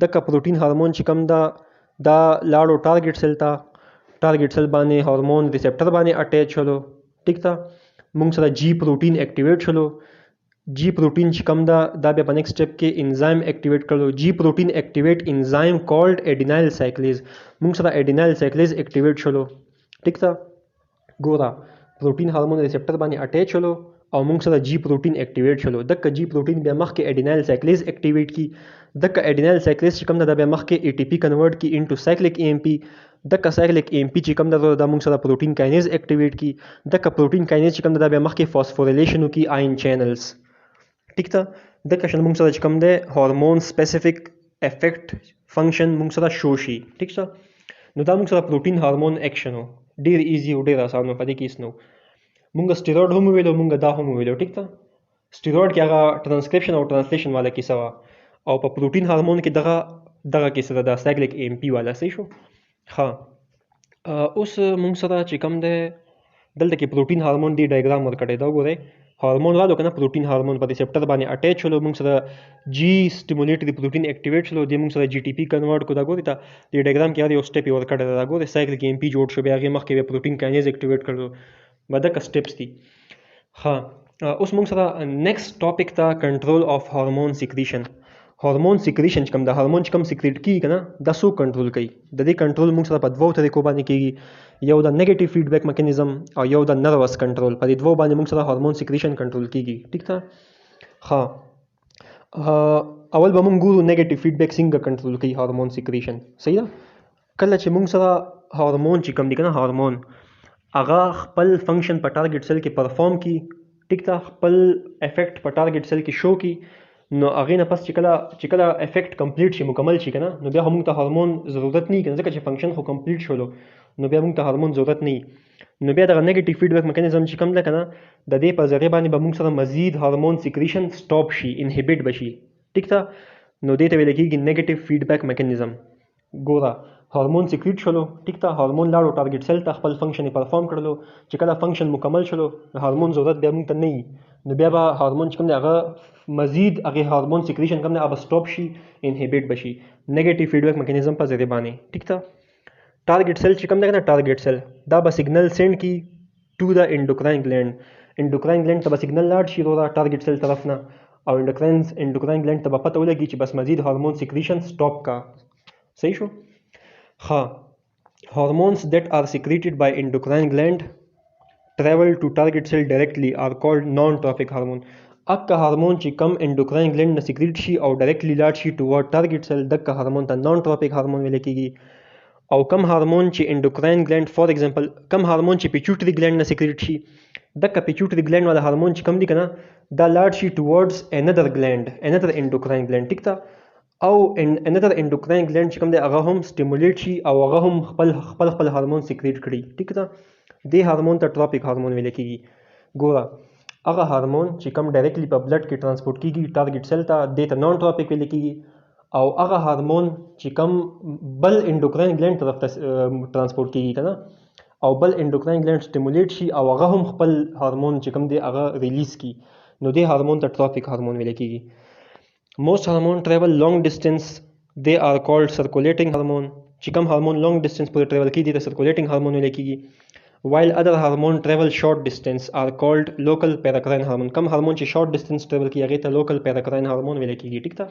دغه پروټین هارمون چې کوم دا لاړو ټارګټ سیل ته. ټارګټ سیل باندې هارمون ریسپټر باندې اټیچ شولو. ټیک ته. موږ سره جی پروټین اکټیویټ شولو. جی پروټین چې کوم دا بیا په نیکسټ سټپ کې انزایم اکټیویټ کړلو. جی پروټین اکټیویټ انزایم کالډ ایډینایل سایکلیز. موږ سره ایډینایل سایکلیز اکټیویټ شولو. ټیک ته. ګوره، پروټین هارمون ریسپټر باندې اټیچ شولو او موږ سره جی پروټین اکټیویټ شولو. دغه جی پروټین بیا مخکې ایډینایل سایکلیز اکټیویټ کی. دغه ایډینایل سایکلیز چې کوم دا بیا مخکې ای ټی پی کنورټ کی انټو سایکلیک ای ایم پی. دغه سایکلیک ای ایم پی چې کوم دا موږ سره پروټین کاینیز اکټیویټ کی. دغه پروټین کاینیز چې کوم دا بیا مخکې فاسفوریلیشن وکي آین چینلز. ټیک ته. دغه شان موږ سره چې کوم دی هارمون سپیسیفیک افیکټ فنکشن موږ سره شو شي. ټیک ته. نو دا موږ سره پروټین هارمون ایکشن و. ډیر ایزی او ډیر اسانه په دې کې هیڅ نه و. مونږ سټیرویډ هم ویلو، مونږ دا هم ویلو. ټیک ته. سټیرویډ کې هغه ټرانسکرپشن او ټرانسلیشن والا کیسه وه، او په پروټین هارمون کې دغه کیسه ده، د سایکلیک ایم پی والا. صحیح شو. ښه، اوس مونږ سره چې کوم دی دلته کې پروټین هارمون دی ډایګرام ورکړی دا وګورئ. هارمون رالو که نه، پروټین هارمون په ریسپټر باندې اټیچ شولو. موږ سره جی سټیمولیټ دی پروټین اکټیویټ شولو. دې موږ سره جی ټي پی کنورټ کړو. دا ګورئ ته دې ډایګرام کې هر یو سټپ یې ورکړی دی. دا ګورئ سایکلیک ایم پی جوړ شو، بیا هغې مخکې بیا پروټین کاینیز اکټیویټ کړو. به دغه سټپس دي. ښه، اوس موږ سره نیکسټ ټاپک ته کنټرول اف هارمون سیکریشن. هارمون سیکریشن چې کوم د هارمون چې کوم سیکریټ کیږي که نه، دا څوک کنټرول کوي؟ د دې کنټرول موږ سره په دوو طریقو باندې کیږي. یو د نیگیټیو فیډبیک میکانیزم او یو د نروس کنټرول. په دې دوو باندې موږ سره هارمون سیکریشن کنټرول کیږي. ټیک ده. ښه، اول به موږ ګورو نیگیټیو فیډبیک څنګه کنټرول کوي هارمون سیکریشن. صحیح ده. کله چې موږ سره هارمون چې کوم دی که نه، هارمون هغه خپل فنکشن په ټارګټ سیل کې پرفارم کی. ټیک ده. خپل افیکټ په ټارګټ سیل کې شو کی. نو هغې نه پس چې کله افیکټ کمپلیټ شي، مکمل شي که نه، نو بیا هم موږ ته هارمون ضرورت نه وي که نه، ځکه چې فنکشن خو کمپلیټ شولو، نو بیا موږ ته هارمون ضرورت نه وي. نو بیا دغه نیگیټیو فیډبیک میکانیزم چې کوم دی که نه، د دې په ذریعه باندې به موږ سره مزید هارمون سیکریشن سټاپ شي، انهبیټ به شي. ټیک ده. نو دې ته ویل کېږي نیگیټیو فیډبیک میکانیزم. ګوره، هارمون سیکریټ شولو. ټیک ده. هارمون لاړو ټارګټ سیل ته، خپل فنکشن یې پرفارم کړلو. چې کله فنکشن مکمل شولو، هارمون ضرورت بیا موږ ته نه وي، نو بیا به هارمون چې کوم دی هغه مزید هغې هارمون سیکریشن کوم دی هغه به سټاپ شي، انهبیټ به شي نیگیټیو فیډبیک میکانیزم په ذریعه باندې. ټیک ده. ټارګټ سیل چې کوم دی که نه، ټارګټ سیل دا به سیګنل سینډ کی ټو د انډوکراین ګلینډ. انډوکراین گلند ته به سیګنل لاړ شي وروره ټارګټ سیل طرف نه، او انډوکراین گلند ته به پته ولګي چې بس مزید هارمون سیکریشن سټاپ کا. صحیح شو؟ ها hormones that are secreted by endocrine gland travel to target cell directly are called non-trophic hormone. اکه هارمون چې کم انډوکراین گلند نه سیکریټ شي او ډایرکټلی لاړ شي ټوورډ ټارګټ سیل، دغه هارمون ته نان ټروپیک هارمون ویل کیږي. او کم هارمون چې انډوکراین گلند فور ایگزامپل کم هارمون چې پیچوټری گلند نه سیکریټ شي، دغه پیچوټری گلند والا هارمون چې کم دی کنه دا لاړ شي ټوورډز انذر گلند انذر انډوکراین گلند. ټیک تا او انذر انډوکراین گلند چې کوم دی هغه هم سټیمولیټ شي او هغه هم خپل هارمون سیکریټ کړي. ټیک ده، دې هارمون ته ټروپیک هارمون ویل کیږي. ګوره هغه هارمون چې کوم ډایرکټلی په بلډ کې ټرانسپورټ کیږي ټارګټ سیل ته دې ته نان ټروپیک ویل کیږي، او هغه هارمون چې کوم بل انډوکراین گلند طرف ته ټرانسپورټ کیږي کنه او بل انډوکراین گلند سټیمولیټ شي او هغه هم خپل هارمون چې کوم دی هغه ریلیز کی، نو دې هارمون ته ټروپیک هارمون ویل کیږي. Most hormone travel long distance, they are called circulating hormone. چې کوم هارمون long distance پورې travel کیږي د circulating hormone ویل کیږي. While other hormone travel short distance are called local paracrine hormone. کوم هارمون چې short distance travel کوي هغه ته local paracrine hormone ویل کیږي. ټیک ده،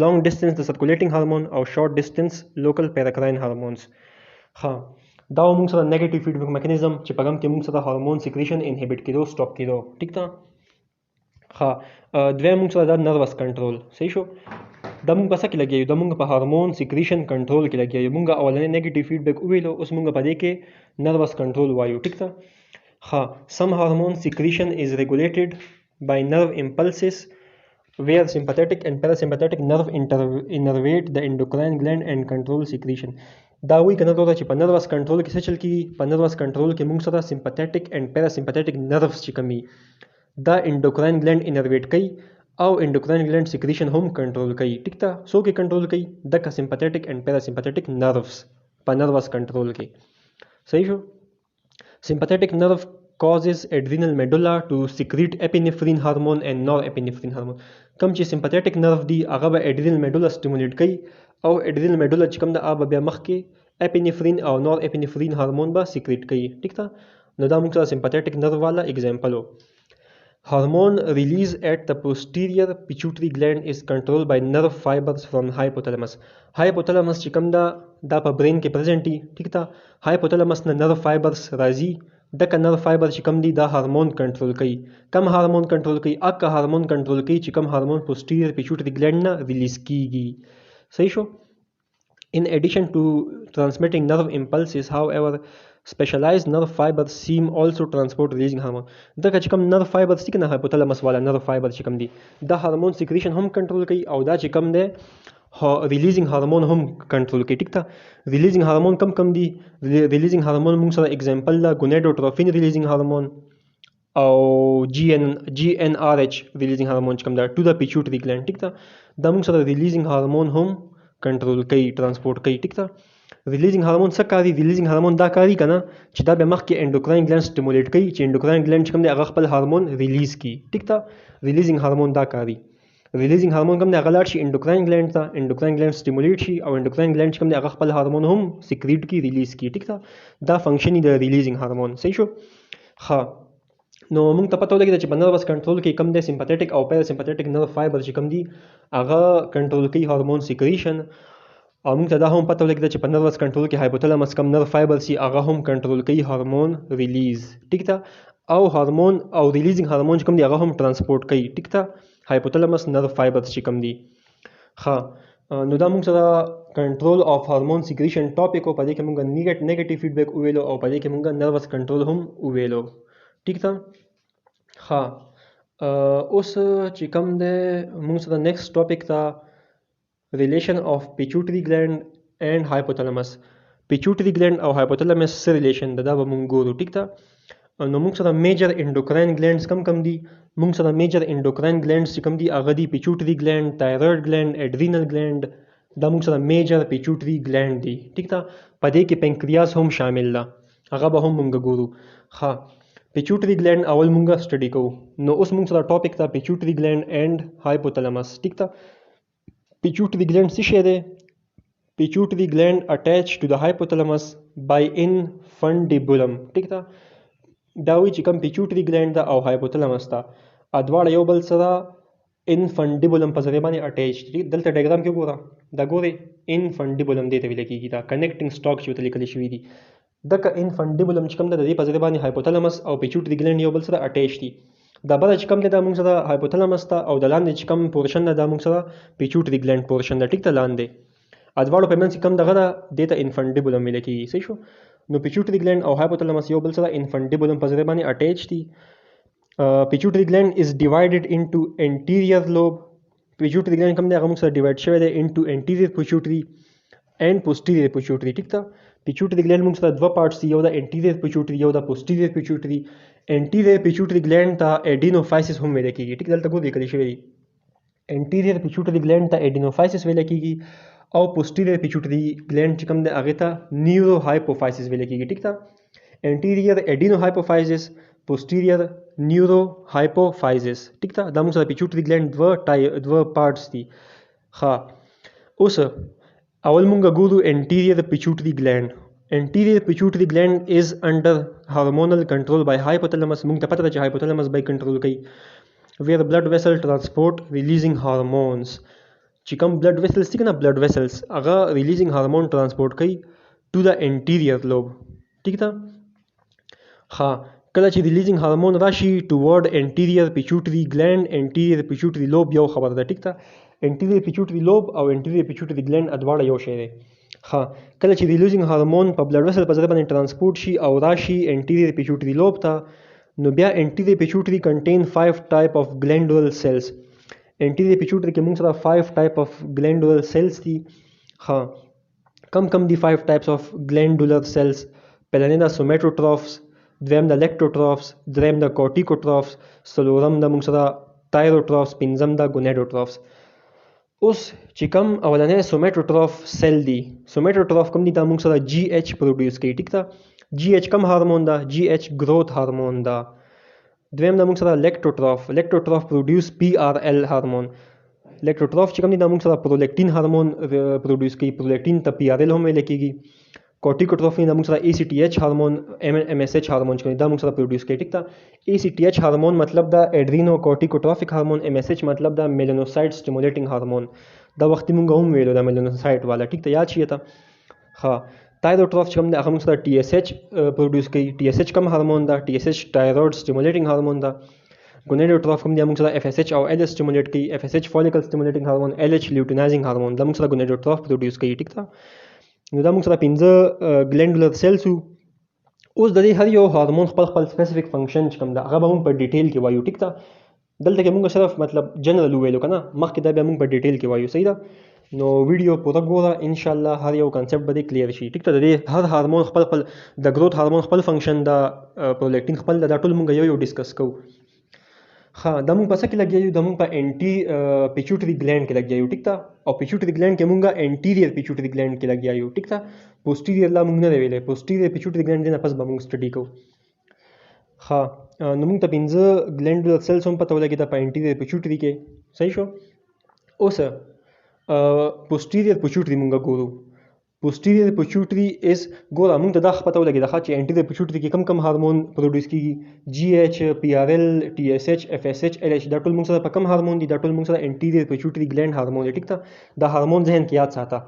long distance د circulating hormone او short distance local paracrine hormones. ها دا موږ سره نیگیټیو فیډبیک میکانیزم چې په کوم کې موږ سره هارمون سیکریشن انهبیټ کیدو سټاپ کیدو. ټیک ده. ها دویم موږ سره دا نروس کنټرول. صحیح شو؟ دا موږ په څه کې لګیایو؟ دا موږ په هارمون سیکریشن کنټرول کې لګیایو. موږ اولنې نیگیټیو فیډبیک وویلو، اوس موږ په دې کې نروس کنټرول وایو. ټیک ده. ها سم هارمون سیکریشن از ریګولیټډ by nerve impulses where sympathetic and parasympathetic nerve innervate the endocrine gland and control secretion. دا وی کنه دا چې په نروس کنټرول کې څه چل کیږي؟ په نروس کنټرول کې موږ سره sympathetic and parasympathetic nerves چې کمی دا انډوکراین گلند انرویټ کوي او انډوکراین گلند سیکریشن هم کنټرول کوي. ټیک ده، څوک یې کنټرول کوي؟ دغه سمپاتیټک اینڈ پیراسمپاتیټک نروس په نروس کنټرول کې. صحیح شو؟ سمپاتیټک نرو causes adrenal medulla to secrete epinephrine hormone and norepinephrine hormone. کم چې سمپاتیټک نرو دی هغه به adrenal medulla stimulate کوي او adrenal medulla چې کوم د هغه بیا مخ کې epinephrine او norepinephrine hormone به secrete کوي. ټیک ده، نو دا موږ سره سمپاتیټک نرو والا اگزامپل و. Hormone release at the posterior pituitary gland is controlled by nerve fibers from hypothalamus. Hypothalamus چې کوم دا په برین کې پریزنټ دي. ټیک ده، hypothalamus نه nerve fibers راځي، دغه nerve fibers چې کوم دي دا هارمون کنټرول کوي. کم هارمون کنټرول کوي؟ اکه هارمون کنټرول کوي چې کوم هارمون posterior pituitary gland نه ریلیز کیږي. صحیح شو؟ In addition to transmitting nerve impulses, however, specialized nerve fibers seem also transport releasing hormone. دغه چې کوم nerve fibers دي کنه hypothalamus والا nerve fibers چې کوم دي دا هارمون سیکریشن هم کنټرول کوي او دا چې کوم دی ریلیزینګ هارمون هم کنټرول کوي. ټیک ده، ریلیزینګ هارمون کم دي؟ ریلیزینګ هارمون موږ سره اگزامپل لا ګونیډوټروفین ریلیزینګ هارمون او GnRH ریلیزینګ هارمون چې کوم دا ټو د پیچوټری گلند. ټیک ده، دا موږ سره ریلیزینګ هارمون هم کنټرول کوي، ټرانسپورټ کوي. ټیک ده، ریلیزینګ هارمون څه کاری؟ ریلیزینګ هارمون دا کاری کنه چې دا به مخکې انډوکراین گلند سټیمولیټ کوي چې انډوکراین گلند چې کوم دی هغه خپل هارمون ریلیز کی. ټیک ده، ریلیزینګ هارمون دا کاری. ریلیزینګ هارمون کوم دی هغه لاړ شي انډوکراین گلند ته، انډوکراین گلند سټیمولیټ شي او انډوکراین گلند چې کوم دی هغه خپل هارمون هم سیکریټ کی، ریلیز کی. ټیک ده، دا فنکشن دی د ریلیزینګ هارمون. صحیح شو؟ ها نو موږ ته پته ولګی چې په نروس کنټرول کې کم دی سمپاتیټک او پیراسمپاتیټک نرو فایبر چې کم دي هغه کنټرول کوي هارمون سیکریشن، او موږ ته دا هم پته ولګېده چې په نروس کنټرول کې هایپوتلامس کم نرو فایبر سي هغه هم کنټرول کوي هارمون ریلیز. ټیک ده، او هارمون او ریلیزینګ هارمون چې کوم دی هغه هم ترانسپورټ کوي. ټیک ده، هایپوتلامس نرو فایبر چې کوم دي. ښه نو دا موږ سره کنټرول اف هارمون سیکریشن ټاپک او په دې کې موږ نیگیټیو فیډبیک وویلو او په دې کې موږ نروس کنټرول هم وویلو. ټیک ده. ښه اوس چې کوم دی موږ سره نیکسټ ټاپک ته relation of pituitary gland and hypothalamus. pituitary gland او hypothalamus سره ریلیشن دا به موږ ګورو. ټیک ده، نو موږ سره میجر انډوکراین گلانډز کم دي؟ موږ سره میجر انډوکراین گلانډز چې کم دي هغه دي pituitary gland, thyroid gland, adrenal gland. دا موږ سره میجر pituitary gland دي. ټیک ده، په دې کې پنکریاس هم شامل ده، هغه به هم موږ ګورو. ښه pituitary gland اول موږ سټډي کوو. نو اوس موږ سره ټاپک ته pituitary gland and hypothalamus. ټیک ده، pituitary gland څه شی دی؟ pituitary gland attached to the hypothalamus by infundibulum. ٹھیک تھا، دا وایي چې کوم پیچوټري ګلینډ ده او هایپوتلمس ده دواړه یو بل سره انفنډیبولم په ذریعه باندې اټیچ دي. دلته ډایګرام کې ګوره دا ګورې انفنډیبولم دې ته ویل کېږي دا کنیکټینګ سټاک چې ورته لیکل شوي دي. دغه انفنډیبولم چې کوم ده د دې په ذریعه باندې هایپوتلمس او پیچوټري ګلینډ یو بل سره اټیچ دي. دا بله چې کوم دی دا موږ سره هایپوتلمس ته او د لاندې چې کوم پورشن ده دا موږ سره پیچوټري ګلینډ پورشن ده. ټیک ده لاندې دواړو په منځ کې کوم دغه ده دې ته انفنډیبولم ویل کېږي. صحیح شو. نو پیچوټري ګلینډ او هایپوتلمس یو بل سره انفنډیبولم په ذریعه باندې اټیچ دي. پیچوټري ګلینډ از ډیوایډډ انټو انټیریور لوب. پیچوټري ګلینډ کوم دی هغه موږ سره ډیوایډ شوی دی انټو انټیریور پیچوټري اینڈ پوسټیریور پیچوټري. ټیک ده. پیچوټري ګلینډ موږ سره دوه پارټس دي، یو د انټیریور پیچوټري یو د پوسټیریور پیچوټري. انټیریور پیچوټري ګلینډ ته اډینوفایسس هم ویل کېږي. ټیک دلته ګورئ لیکل شوی دی انټیریور پیچوټري ګلینډ ته اډینوفایسس ویل کېږي او پوسټیریور پیچوټري ګلینډ چې کوم دی هغې ته نیورو هایپوفایسس ویل کېږي. ټیک ده. انټیریور اډینو هایپوفایسس پوسټیریور نیورو هایپوفایسس. ټیک ده. دا موږ سره پیچوټري ګلینډ دوه پارټس دي. ښه اوس اول مونږ ګورو انټیریور پیچوټري ګلینډ. انټیریور پیچوټري ګلینډ از انډر هارمونل کنټرول بای هایپوتلمس. مونږ ته پته ده چې هایپوتلمس به کنټرول کوي. ویر بلډ ویسل ټرانسپورټ ریلیزینګ هارمونز. چې کوم بلډ ویسلز دي که نه بلډ ویسلز هغه ریلیزینګ هارمون ټرانسپورټ کوي ټو د انټیریور لوب. ټیک ده. ښه کله چې ریلیزینګ هارمون راشي ټوورډ انټیریور پیچوټري ګلینډ انټیریور پیچوټري لوب یو خبر ده. ټیک ده. انټیریور پیچوټري لوب او انټیریور پیچوټري ګلینډ دواړه یو شی دی. ښه کله چې ریلیزینګ هارمون په بلډ ویسل په ذریعه باندې ټرانسپورټ شي او راشي انټیریور پیچوټري لوب ته نو بیا انټیریور پیچوټري کنټین 5 ټایپ اف ګلینډولر سیلز. انټیریور پیچوټري کې موږ سره 5 ټایپ اف ګلینډولر سیلز دي. ښه کم دي 5 ټایپس اف ګلینډولر سیلز؟ پلنې د سومیټوټرافس، دویم د لیکټوټرافس، دریم د کورټیکوټرافس، څلورم د موږ سره تایروټرافس، پنځم د ګونیډوټرافس. اوس چې کوم اولنی سومیټوټراف سیل دی سومیټوټراف کوم دی دا موږ سره جی ایچ پروډیوس کوي. ټیک ده. جی ایچ کوم هارمون ده؟ جی ایچ گروث هارمون ده. دویم دا موږ سره لیکټوټراف پروډیوس پی آر ایل هارمون. لیکټوټراف چې کوم دی دا موږ سره پرولیکټین هارمون پروډیوس کوي. پرولیکټین ته پی آر ایل هم ویل کېږي. کورټیکوټراف دا موږ سره ای سی ټي ایچ هارمون ایم ایس ایچ هارمون چې دا موږ سره پروډیوس کوي. ټیک ده. ای سی ټي ایچ هارمون مطلب دا اډرینو کورټیکوټرافیک هارمون، ایم ایس ایچ مطلب دا میلانوسایټ سټیمولیټینګ هارمون. دا وخت موږ هم ویلو دا میلانوسایټ والا. ټیک ته یاد شي ته. ښه تایروټراف چې کوم دی هغه موږ سره ټي ایس ایچ پروډیوس کوي. ټي ایس ایچ کوم هارمون ده؟ ټي ایس ایچ تایرویډ سټیمولیټینګ هارمون ده. ګونیډوټراف کوم دی موږ سره اف ایس ایچ او ایل ایچ سټیمولیټ کوي. اف ایس ایچ فولیکل سټیمولیټینګ هارمون، ایل ایچ لیوټینایزینګ هارمون. دا موږ سره ګونیډوټراف پروډیوس کوي. ټیک ده. نو دا موږ سره 5 ګلینډولر سیلز وو. اوس د دې هر یو هارمون خپل سپیسیفیک فنکشن چې کوم ده هغه به موږ په ډیټیل کې وایو. ټیک ده. دلته کې موږ صرف مطلب جنرال وویلو که نه، مخکې دا بیا موږ په ډیټیل کې وایو. صحیح ده. نو ویډیو پوره ګوره انشاءالله هر یو کنسپټ به دې کلیر شي. ټیک ده. د دې هر هارمون خپل د ګروث هارمون خپل فنکشن ده، پرولیکټین خپل ده، دا ټول موږ یو ډسکس کوو. ښه دا موږ په څه کې لګیا یو؟ دا موږ په انټي پیچوټري ګلینډ کې لګیا یو. ټیک ده. او پیچوټري ګلینډ کې موږ انټیریور پیچوټري ګلینډ کې لګیا یو. ټیک ده. پوسټیریور لا موږ نه دی ویلی. پوسټیریور پیچوټري ګلینډ دی نه پس به موږ سټډي کوو. ښه نو موږ ته 5 ګلینډولر سیلز هم پته ولګېده په انټیریور پیچوټري کې. صحیح شو. اوس پوسټیریور پیچوټري موږ ګورو. پوسټیریور پیچوټري از ګوره موږ ته دا پته ولګېده چې انټیریور پیچوټري کې کم هارمون پروډیوس کېږي؟ جی ایچ، پی آر ایل، ټي ایس ایچ، اف ایس ایچ، ایل ایچ. دا ټول موږ سره په کم هارمون دي؟ دا ټول موږ سره انټیریور پیچوټري ګلینډ هارمون دی. ټیک ده. دا هارمون ذهن کې یاد ساته.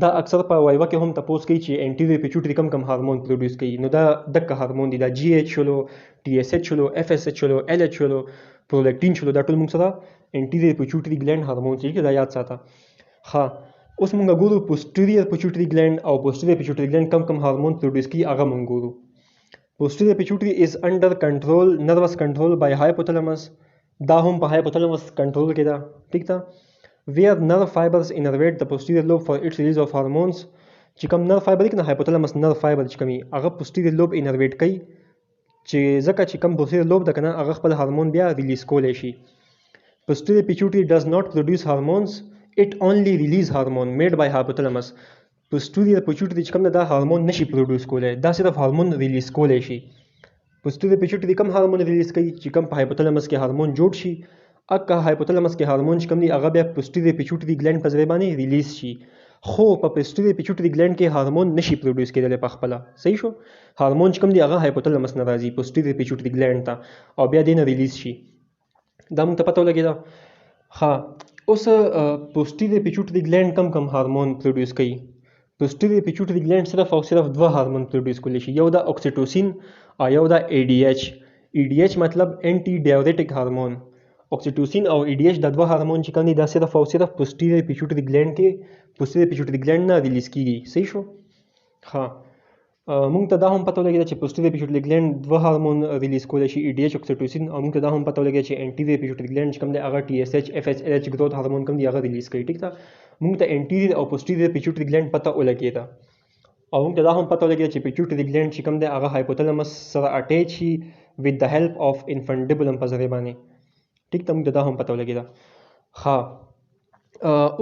دا اکثر په وایوا کې هم تپوس کوي چې انټیریور پیچوټري کم هارمون پروډیوس کوي. نو دا دغه هارمون دي. دا جی ایچ شلو، ټي ایس ایچ شلو، اف ایس ایچ شلو، ایل ایچ شلو، پرولیکټین شلو. دا ټول موږ سره انټیریور پیچوټري ګلینډ هارمون چې دا یاد ساته. ښه اوس موږ ګورو پوسټیریور پیچوټري ګلینډ او پوسټیریور پیچوټري ګلینډ کم هارمون پروډیوس کوي هغه موږ ګورو. پوسټیریور پیچوټري از انډر کنټرول نروس کنټرول بای هایپوتلمس. دا هم په هایپوتلمس کنټرول کې ده. ټیک ده. ویر نرو فایبرز انرویټ د پوسټیریور لوب فار اټس ریلیز اف هارمونز. چې کوم نرو فایبر دی که نه هایپوتلمس نرو فایبر چې کوي هغه پوسټیریور لوب انرویټ کوي چې ځکه چې کوم پوسټیریور لوب ده که نه هغه خپل هارمون بیا ریلیز کولی شي. Posterior pituitary does not produce hormones, it only release hormone made by hypothalamus. Posterior pituitary چې کوم دا هارمون نشي پروډوس کولی، دا صرف هارمون ریلیز کولی شي. Posterior pituitary کوم هارمون ریلیز کوي چې کوم په هایپوتلمس کې هارمون جوړ شي. اګه هایپوتلمس کې هارمون چې کوم دی هغه بیا posterior pituitary gland په ذریعه باندې ریلیز شي خو په پیسټری پیچوټری ګلینډ کې هارمون نشي پروډوس کېدلی په خپله. صحیح شو؟ هارمون چې کوم دی هغه هایپوتلمس نه راځي پیسټری پیچوټری ګلینډ ته او بیا دې نه ریلیز شي. دا موږ ته پته ولګېده. ښه اوس پوسټری پیچوټری ګلینډ کم هارمون پروډوس کوي؟ پوسټری پیچوټری ګلینډ صرف او صرف دوه هارمون پروډوس کولی شي، یو دا اکسیټوسین او یو دا ای ډي ایچ. ای ډي ایچ مطلب انټي ډایوریټک هارمون. اکسیټوسین او ای ډي ایچ دا دوه هارمون چې کوم دي دا صرف او صرف پوسټری پیچوټری ګلینډ کې پوسټری پیچوټری ګلینډ نه ریلیز کیږي. صحیح شو؟ ها موږ ته دا هم پته ولګېده چې پوسټری پیچوټری ګلینډ دوه هارمون ریلیز کولی شي، ای ډي ایچ اکسیټوسین، او موږ ته دا هم پته ولګېده چې انټیریور پیچوټری ګلینډ چې کوم دی هغه ټي ایس ایچ اف ایچ ال ایچ ګروث هارمون کوم دی هغه ریلیز کوي. ټیک ده؟ موږ ته انټیریور او پوسټیریور پیچوټری ګلینډ پته ولګېده او موږ ته دا هم پته ولګېده چې پیچوټری ګلینډ چې کوم دی هغه هایپوتلمس سره اټیچ شي with the help of infundibulum په ذریعه باندې. ټیک ده؟ موږ ته دا هم پته ولګېده. ښه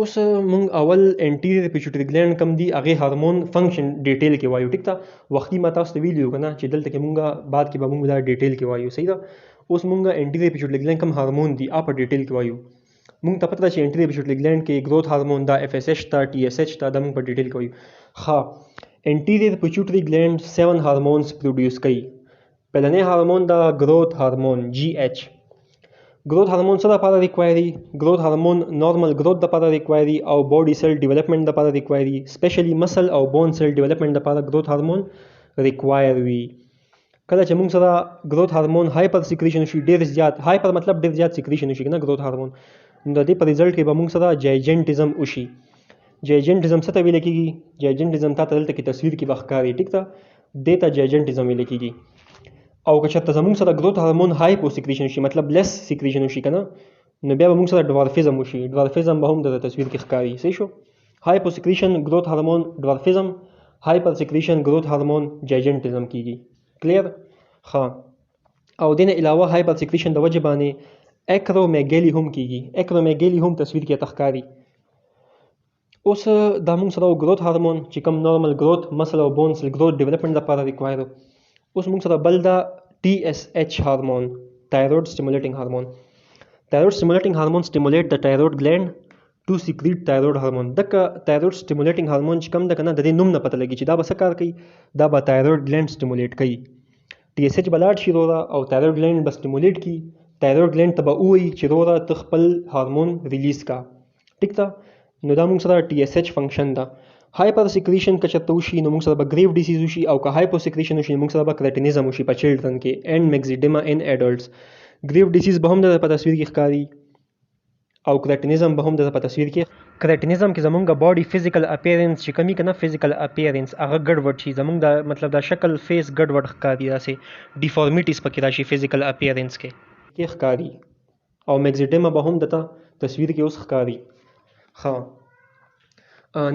اوس موږ اول انټیریور پیچوټری ګلینډ کوم دی هغې هارمون فنکشن ډیټیل کې وایو. ټیک ده؟ وختي ما تاسو ته ویلي وو که نه چې دلته کې موږ بعد کې به موږ دا ډیټیل کې وایو. صحیح ده؟ اوس موږ انټیریور پیچوټری ګلینډ کوم هارمون دی هغه په ډیټیل کې وایو. موږ ته پته ده چې انټیریور پیچوټری ګلینډ کې ګروث هارمون دا اف ایس ایچ ته، ټي ایس ایچ ته، دا موږ په ډیټیل کې وایو. ښه انټیریور پیچوټری ګلینډ 7 هارمونز پروډوس کوي. پهلنی هارمون دا ګروث هارمون جی ایچ. ګروث هارمون څه لپاره ریکوایري؟ ګروث هارمون نارمل ګروث لپاره ریکوایري او باډي سیل ډیولپمنټ لپاره ریکوایري. سپیشلی مسل او بون سیل ډیولپمنټ لپاره ګروث هارمون ریکوایر وي. کله چې موږ سره ګروث هارمون هایپر سیکریشن شي، ډیر زیات، هایپر مطلب ډیر زیات سیکریشن شي نه ګروث هارمون، نو د دې په ریزلټ کې به موږ سره جایجنټیزم وشي. جایجنټیزم څه ته ویل کېږي؟ جایجنټیزم تا ته دلته کې تصویر کې به ښکاري. ټیک ده؟ دې ته جایجنټیزم ویل کېږي. او که چېرته زموږ سره ګروث هارمون هایپو سیکریشن شي مطلب لیس سیکریشن وشي که نه، نو بیا به موږ سره ډوارفیزم وشي. ډوارفیزم به هم د تصویر کې ښکاري. صحیح شو؟ هایپو سیکریشن ګروث هارمون ډوارفیزم، هایپر سیکریشن ګروث هارمون جایجنټیزم کېږي. کلیر؟ ښه او دې نه علاوه هایپر سیکریشن د وجې باندې اکرومیګیلی هم کېږي. اکرومیګیلی هم تصویر کې ته ښکاري. اوس دا موږ سره ګروث هارمون چې کوم نارمل ګروث مسل او بون سیل ګروث ډیولپمنټ لپاره ریکوایر. اوس موږ سره بل دا ټي ایس ایچ هارمون، تایرویډ سټیمولیټنګ هارمون. تایرویډ سټیمولیټنګ هارمون سټیمولیټ د تایرویډ ګلینډ ټو سیکریټ تایرویډ هارمون. دغه تایرویډ سټیمولیټنګ هارمون چې کوم ده که نه، د دې نوم نه پته لګي چې دا به څه کار کوي. دا به تایرویډ ګلینډ سټیمولیټ کوي. ټي ایس ایچ به لاړ شي وروره او تایرویډ ګلینډ به سټیمولیټ کړي. تایرویډ ګلینډ ته به ووایي چې وروره ته خپل هارمون ریلیز کا. ټیک ده؟ نو دا موږ سره ټي ایس ایچ فنکشن ده. هایپر سیکریشن که چېرته وشي نو موږ سره به ګریو ډیسیز وشي، او که هایپو سیکریشن وشي نو موږ سره به کرټینیزم وشي په چلډرن کې، اینډ میکزیډیما ان ایډلټس. ګریو ډیسیز به هم د په تصویر کې ښکاري او کرټینیزم به هم د په تصویر کې. کرټینیزم کې زمونږ باډي فزیکل اپیرنس چې کمی کنه، فزیکل اپیرنس هغه ګډوډ شي، زمونږ د مطلب د شکل فیس ګډوډ ښکاري، داسې ډیفارمیټیز پکې راشي فزیکل اپیرنس کې ښکاري. او میکزیډیما به هم دته تصویر کې اوس ښکاري. ښه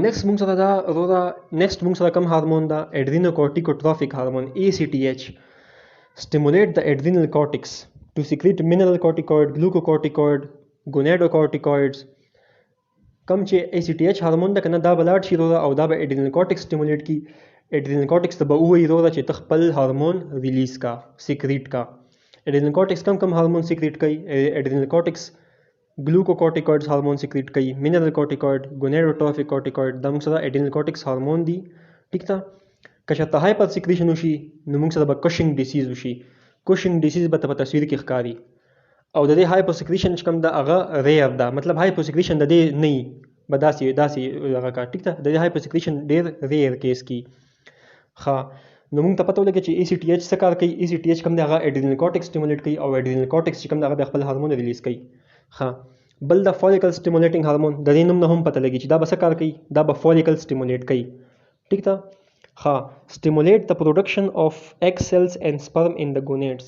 نیکسٹ موږ سره دا وروره نیکسٹ موږ سره کوم هارمون دا اډرینوکورټیکوټرافیک هارمون اي سی ټي ایچ. stimulate the adrenal cortex to secrete mineral corticoid, glucocorticoid, gonadotropins. کم چې اي سی ټي ایچ هارمون ده کنه دا به لاړ شي وروره او دا به اډرینل کورټکس سټیمولیټ کړي. اډرینل کورټکس ته به ووایي وروره چې ته خپل هارمون ریلیز کا، سیکریټ کا. اډرینل کورټکس کم هارمون سیکریټ کوي؟ اډرینل کورټکس ګلوکوکورټیکوइड्स هارمون سیکریټ کوي، مینرل کورټیکوئډ، ګوناډوټروفیک کورټیکوئډ، دا موږ سره اډرینل کورټکس هارمون دي. ټیک ده؟ که چېرته هایپر سیکریشن وشي نو موږ سره به کشنګ ډیسیز وشي. کشنګ ډیسیز به ته په تصویر کې ښکاري. او د دې هایپر سیکریشن چې کوم ده هغه ریئر ده، مطلب هایپر سیکریشن د دې نه وي به داسې هغه کار. ټیک ده؟ د دې هایپر سیکریشن ډېر ریئر کیس کې. ښه نو موږ ته پته ولګي چې اي سی ټي ایچ څه کار کوي. اي سی ټي ایچ کوم دی هغه اډرینل کورټکس سټیمولیټ کوي او اډرینل کورټکس چې کوم دی هغه خپل هارمون ریلیز کوي. ښه بل د فولیکل سټیمولیټنګ هارمون، د دې نوم نه هم پته لګي چې دا به څه کار کوي. دا به فولیکل سټیمولیټ کوي. ټیک ده؟ ښه stimulate the production of egg cells and sperm in the gonads.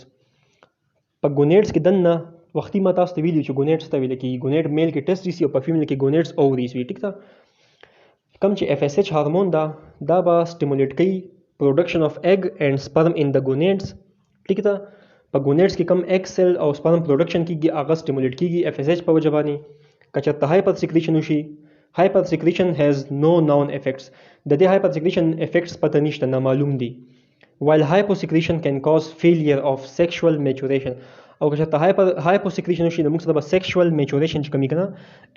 په ګونیډز کې دننه وختي ما تاسو ته ویلي چې ګونیډز ته ویل کېږي. ګونیډ میل کې ټیسټس وي او په فیمیل کې ګونیډز اووریز وي. ټیک ده؟ کوم چې اف ایس ایچ هارمون ده دا به سټیمولیټ کوي پروډکشن اف ایگ اینڈ سپرم ان د ګونیډز. ټیک ده؟ په ګونیډز کې کم ایگ سیل او سپرم پروډکشن کېږي هغه سټیمولیټ کېږي اف ایس ایچ په وجه باندې. که چېرته هایپر سیکریشن وشي، هایپر سیکریشن هیز نو ناون افیکټس، د دې هایپر سیکریشن افیکټس پته نشته، نامعلوم دي. while hyposecretion can cause failure of sexual maturation، او که چېرته هایپو سیکریشن وشي نو موږ سره به سیکشوال میچوریشن چې کوم وي که نه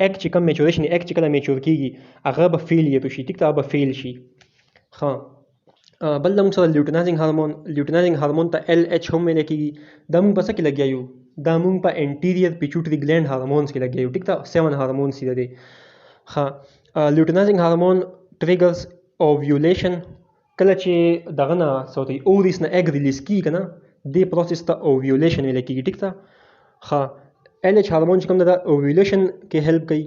ایګ چې کوم میچوریشن ایګ چې کله میچور کېږي هغه به فیلیر وشي ټیک ته هغه به فیل شي ښه بل د موږ سره لیوټینایزنګ هارمون ته LH هم ویلی کېږي دا موږ په څه کې لګیا یو دا موږ په انټیریयर پیچوټري ګلینډ هارمونز کې لګیا یو ټیک ته 7 هارمونز دي د دې ښه لیوټینایزنګ هارمون ټریګرز اوویولیشن کله چې دغه نه څه ته اوریس نه ایګ ریلیز کېږي که نه دې پروسس ته اوویولیشن ویلی کېږي ټیک ته ښه LH هارمون چې کوم ده دا اوویولیشن کې هیلپ کوي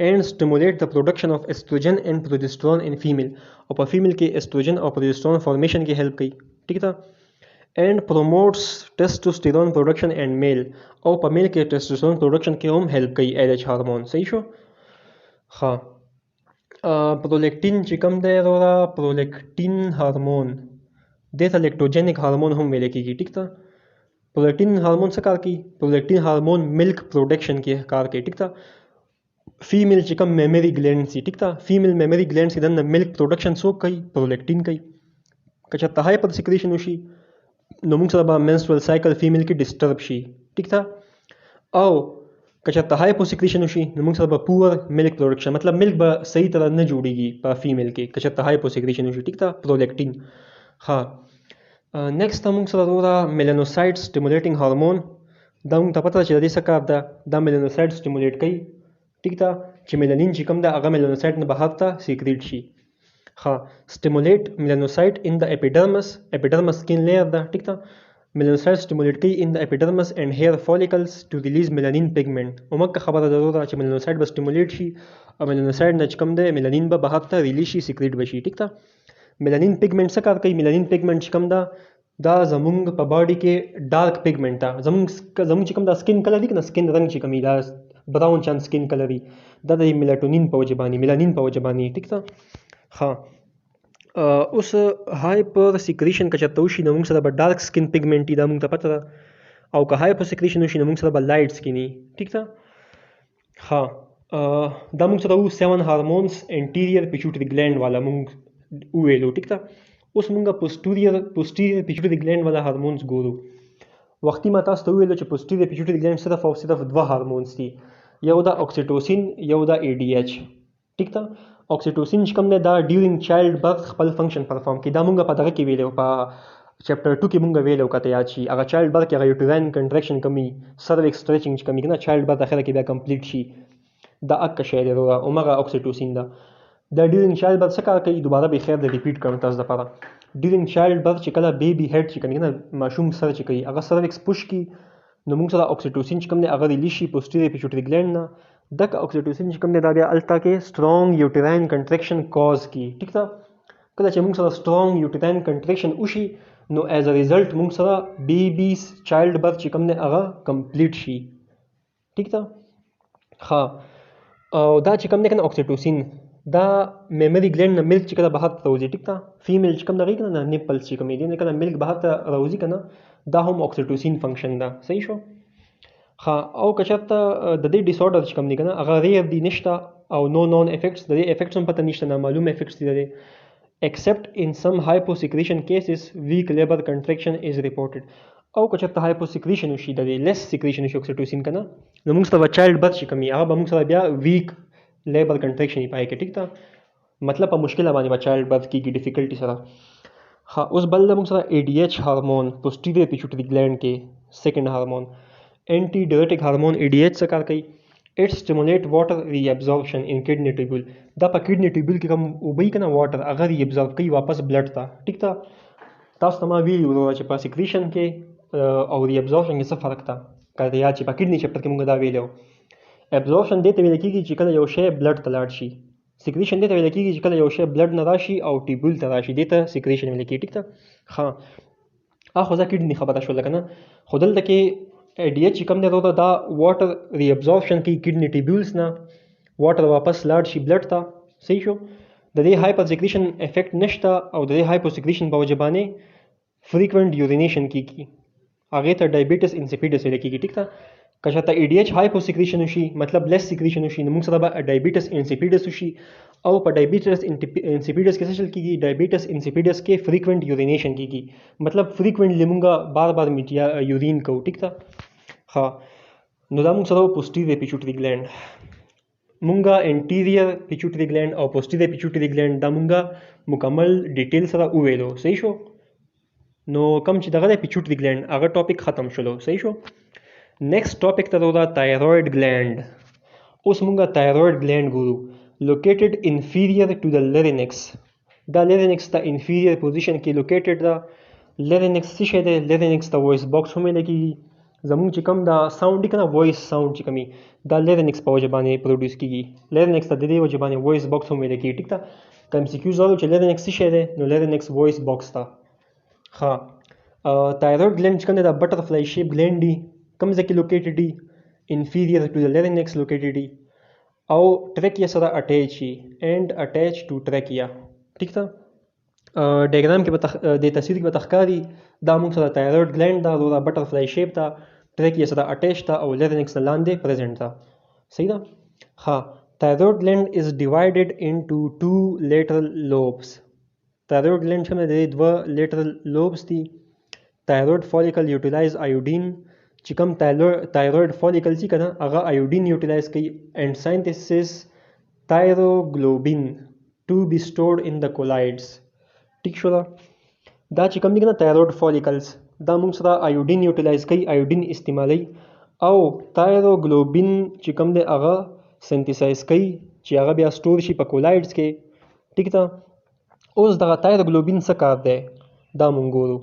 and stimulate the production of estrogen and progesterone in female او په فیمیل کې estrogen او progesterone formation کې هیلپ کوي ټیک ده and promotes testosterone production and male او په میل کې testosterone production کې هم هیلپ کوي LH هارمون صحیح شو ښه پرولیکټین چې کوم دی وروره پرولیکټین هارمون دې ته لیکټوجینک هارمون هم ویل کېږي ټیک ده پرولیکټین هارمون څه کار کوي پرولیکټین هارمون ملک پروډکشن کې کار کوي ټیک ده فیمیل چې کوم میمری ګلینډ سي ټیک ده فیمیل میمری ګلینډ سي دنه ملک پروډکشن څوک کوي پرولیکټین کوي که چېرته هایپر سیکریشن وشي نو موږ سره به منسټرل سایکل فیمیل کې ډسټرب شي ټیک ده او که چېرته هایپو سیکریشن وشي نو موږ سره به پور ملک پروډکشن مطلب ملک به صحیح طرح نه جوړیږي په فیمیل کې که چېرته هایپو سیکریشن وشي ټیک ده پرولیکټین ښه نیکسټ موږ سره وروره میلانوسایډ سټیمولیټینګ هارمون دا موږ ته پته ده چې د دې څه کار ده دا میلانوسایډ سټیمولیټ کوي ټیک ده چې میلانین چې کوم ده هغه میلانوسایډ نه بهر ته سیکریټ شي ښه سټیمولیټ میلانوسایډ ان د اپیډرمس سکین لیر ده ټیک ده میلانوسایډ سټیمولیټ کوي ان د اپیډرمس اینډ هیر فولیکلز ټو ریلیز میلانین پیګمنټ اومکه خبره ضرور ده چې میلانوسایډ به سټیمولیټ شي او میلانوسایډ نه چې کوم دی میلانین به بهر ته ریلیز شي سیکریټ به شي ټیک ده میلانین پیګمنټ څه کار کوي میلانین پیګمنټ چې کوم ده دا زمونږ په باډي کې ډارک پیګمنټ ده زمونږ چې کوم دا سکین کلر دی که نه سکین رنګ چې کوم دا براون چاند سکین کلر وي دا د میلاټونین په وجه باندې میلانین په وجه باندې ټیک ده ښه اوس هایپر سیکریشن که چېرته وشي نو موږ سره به ډارک سکین پیګمنټ وي دا موږ ته پته ده او که هایپر سیکریشن وشي نو موږ سره به لایټ سکین وي ټیک ده ښه دا موږ سره وو 7 هارمونز انټیریयर پیچوټري ګلینډ والا موږ وویلو ټیک ده اوس موږ پوسټیریयर پیچوټري ګلینډ والا هارمونز ګورو وختي ما تاسو ته وویلو چې پوسټیریयर پیچوټري ګلینډ صرف او صرف 2 هارمونز دي یو دا اکسیټوسین یو دا ADH ټیک ده اکسیټوسین چې کوم دی دا ډیورینګ چایلډ برث خپل فنکشن پرفارم کوي دا موږ په دغه کې ویلو په چپټر 2 کې موږ ویلو کته یاد شي هغه چایلډ برث کې هغه یوټراین کنټریکشن کمی سرویکس سټریچنګ چې کمی کنه چایلډ برث اخره کې بیا کمپلیټ شي دا اک شی دی او هغه اکسیټوسین دا ډیورینګ چایلډ برث څه کار کوي دوباره به خیر د ریپیټ کوم تاسو لپاره ډیورینګ چایلډ برث چې کله بیبي هډ چې کوي کنه ماشوم سره چې کوي هغه سرویکس پوش کی نو موږ سره اکسیټوسین چې کوم دی هغه ریلیز شي پوسټیریयर پیچوټري ګلینډ نه دک اکسیټوسین چې کوم دی دا بیا الته کې سترونګ یوټراین کنټریکشن کاز کی ټیک ده کله چې موږ سره سترونګ یوټراین کنټریکشن وشي نو ایز ا ریزلټ موږ سره بیبیز چایلډ برث چې کوم دی هغه کمپلیټ شي ټیک ده ښه او دا چې کوم دی کنه اکسیټوسین دا میمری ګلینډ نه ملک چې کله بهر ته راوځي ټیک ده فیمیل چې کوم دغه کنه نیپلز چې کوم دی نه کله ملک بهر ته راوځي کنه دا هم اکسیټوسین فنکشن ده صحیح شو ښه او که چېرته د دې ډیسارډر چې کوم دی کنه هغه ریر دی نشته او نو نون افیکټس د دې افیکټس هم پته نشته نامعلوم افیکټس دي د دې except in some hyposecretion cases weak labor contraction is reported او که چېرته hyposecretion وشي د دې less secretion وشي اکسیټوسین کنه نو موږ سره چایلډ برث چې کوم هغه به موږ سره بیا ویک لیبر کنټریکشن یې پای کې ټیک ده مطلب په مشکله باندې به چایلډ برث کېږي ډیفیکلټي سره ها اوس بل د موږ سره ADH هارمون پوسټیریयर پیچوټري ګلینډ کې سیکنډ هارمون اینټي ډایورټیک هارمون ADH څه کار کوي اټ سټیمولیټ واټر ری ابزورپشن ان کډنی ټیبل دا په کډنی ټیبل کې کوم اوبه کنه واټر هغه ری ابزورب کوي واپس بلډ ته ټیک ده تاسو ته ما ویلي وو چې په سیکریشن کې او ری ابزورپشن کې څه فرق ده کله یا چې په کډنی چپټر کې موږ دا ویلو ابزورپشن دې ته ویل کېږي چې کله یو شی بلډ ته لاړ شي سیکریشن دې ته ویل کېږي چې کله یو شی بلډ نه راشي او ټیبل ته راشي دې ته سیکریشن ویل کېږي ټیک ده ها اخو ځکه کډنی خبره شو لکه نه خو دلته کې ADH چې کوم دی دا واټر ری ابزورپشن کوي کډنی ټیبولز نه واټر واپس لاړ شي بلډ ته صحیح شو د دې هایپر سیکریشن افیکټ نشته او د دې هایپو سیکریشن په وجه باندې فریکوینټ یورینیشن کیږي هغه ته ډایبیټس انسیپیډس ویل کېږي ټیک ده که چېرته ADH هایپو سیکریشن وشي مطلب لیس سیکریشن وشي نو موږ سره به ډایبیټس انسیپیډس وشي او په ډایبیټس انسیپیډس کې څه چل کېږي ډایبیټس انسیپیډس کې فریکوینټ یورینیشن کېږي مطلب فریکوینټلی موږ بار بار یورین کوو ټیک ده ها نو دا موږ سره پوسټیریور پیچوټري ګلینډ مونږه انټیریور پیچوټري ګلینډ او پوسټیریور پیچوټري ګلینډ دا مونږه مکمل ډیټیل سره وویلو صحیح شو نو کم چې دغه پیچوټري ګلینډ هغه ټاپک ختم شلو صحیح شو نیکسٹ ټاپک ته دا تایروید ګلینډ اوس مونږه تایروید ګلینډ ګورو located inferior to the larynx دا larynx ته inferior position کې located دا larynx څه شی دی larynx ته voice box هم ویل کېږي زمونږ چې کوم دا ساوند دی کنه voice sound چې کومي دا larynx په وجه باندې پروډوس کېږي larynx ته د دې وجه باندې voice box هم ویل کېږي ټیک ده که MCQ زالو چې larynx څه شی دی نو larynx voice box ته ها thyroid gland چې کوم دی دا butterfly shape gland دی کوم ځای کې located دی inferior to the larynx located دی او trachea سره اٹیچ شي and attach to trachea ٹھیک ده ډایګرام کې به د تصویر کې به تخکاری دا موږ سره thyroid gland دا دا butterfly shape دا trachea سره اٹیچ تا او larynx لاندې present تا صحیح ده ها thyroid gland is divided into two lateral lobes thyroid gland چې د دوه lateral lobes دي thyroid follicle utilize iodine چې کوم thyroid follicle چې کنه هغه iodine utilize کوي and synthesis thyroglobin to be stored in the colloids ٹھیک شو دا چې کوم دي کنه thyroid follicles دا موږ سره iodine utilize کوي iodine استعمالي او thyroglobin چې کوم دی هغه synthesize کوي چې هغه بیا store شي په colloids کې ٹھیک ده اوس دغه thyroglobin څه کار دی دا موږ ګورو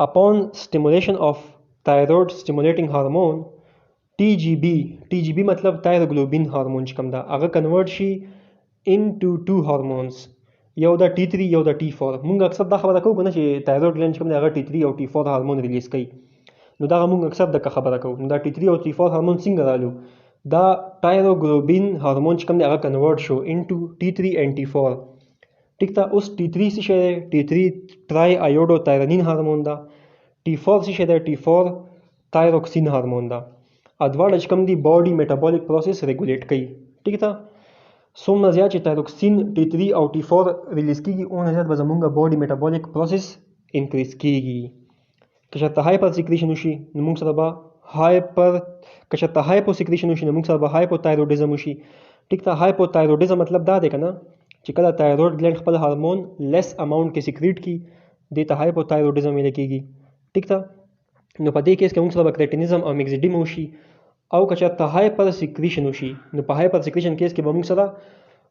upon stimulation of thyroid stimulating hormone TGB مطلب thyroglobin هورمون چې کوم دا هغه کنورټ شي into two hormones یو دا T3 یو دا T4 مونږ اکثر دا خبره کوو کنه چې thyroid gland چې کوم دی هغه T3 او T4 هورمون ریلیز کوي نو دا مونږ اکثر د خبره کوو نو دا T3 او T4 هورمون څنګه رالو دا thyroglobin هورمون چې کوم دی هغه کنورټ شو into T3 and T4 ٹھیک ده اوس T3 څه شی دی T3 ټرای ایوډوتایرونین هورمون دا T4 څه شی دی T4 تایروکسین هورمون دا ادواړه چې کوم دی باډي میټابولیک پروسس ریګولیټ کوي ٹھیک ده څومره زیات چې تایروکسین T3 او T4 ریلیز کیږي اونه زیات به زمونږ باډي میټابولیک پروسس انکریز کیږي که چېرته هایپر سیکریشن وشي نو موږ سره به هایپو سیکریشن وشي نو موږ سره به هایپوتایروډیزم وشي ټیک ده هایپوتایروډیزم مطلب دا دی کنه چې کله تایروید ګلینډ خپل هورمون لیس اماونٹ کې سیکریټ کی دې ته هایپوتایروډیزم ویل کېږي ټیک ده نو په دې کیس کې موږ سره به کرټینیزم او میکزیډیم وشي او که چېرته هایپر سیکریشن وشي نو په هایپر سیکریشن کیس کې به موږ سره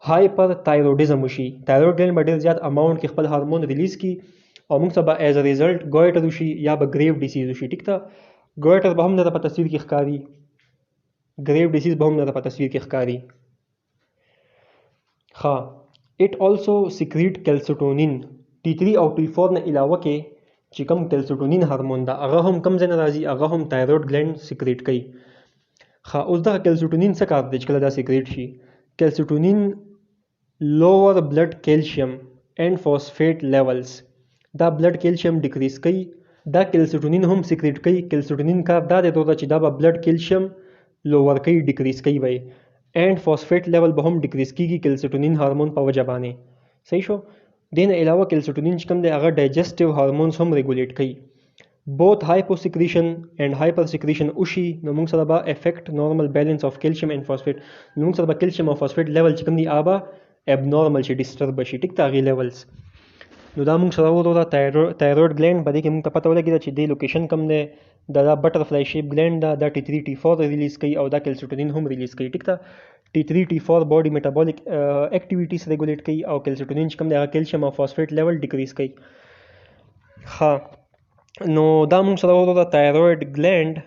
هایپر تایروډیزم وشي تایروید ګلینډ به ډېر زیات اماونٹ کې خپل هورمون ریلیز کی او موږ سره به ایز ا ریزلټ ګویټر وشي یا به ګریو ډیسیز وشي ټیک ده ګویټر به هم نه په تصویر کې ښکاري ګریو ډیسیز به هم نه په تصویر کې ښکاري ها it also secrete calcitonin T3 او T4 نه علاوه کې چې کوم calcitonin هورمون دا هغه هم کم ځای نه راځي هغه هم thyroid gland secrete کوي ها اوس دا calcitonin څه کار دی چې کله دا secrete شي calcitonin lower blood calcium and phosphate levels دا blood calcium decrease کوي دا calcitonin هم secrete کوي calcitonin کار دا دی چې دا به blood calcium lower کوي decrease کوي وای and phosphate level به هم decrease کیږي calcitonin هورمون په وجه باندې صحیح شو دین علاوه calcitonin چې کوم دی هغه digestive hormones هم regulate کوي both hyposecretion and hypersecretion وشي نو موږ سره به affect normal balance of calcium and phosphate نو موږ سره به calcium او phosphate level چې کوم دی هغه abnormal شي disturb شي ټیک ته هغه levels نو دا موږ سره وروره thyroid gland باندې کې موږ ته پته ولګیده چې د لوکیشن کم دی دا butterfly shape gland دا T3 T4 ریلیز کوي او دا calcitonin هم ریلیز کوي ټیک ده T3 T4 باډي میټابولیک اکټیویټیز ریګولیټ کوي او calcitonin چې کوم دی هغه کیلشیم او فاسفیټ لیول ډیکریز کوي ها نو دا موږ سره وروره thyroid gland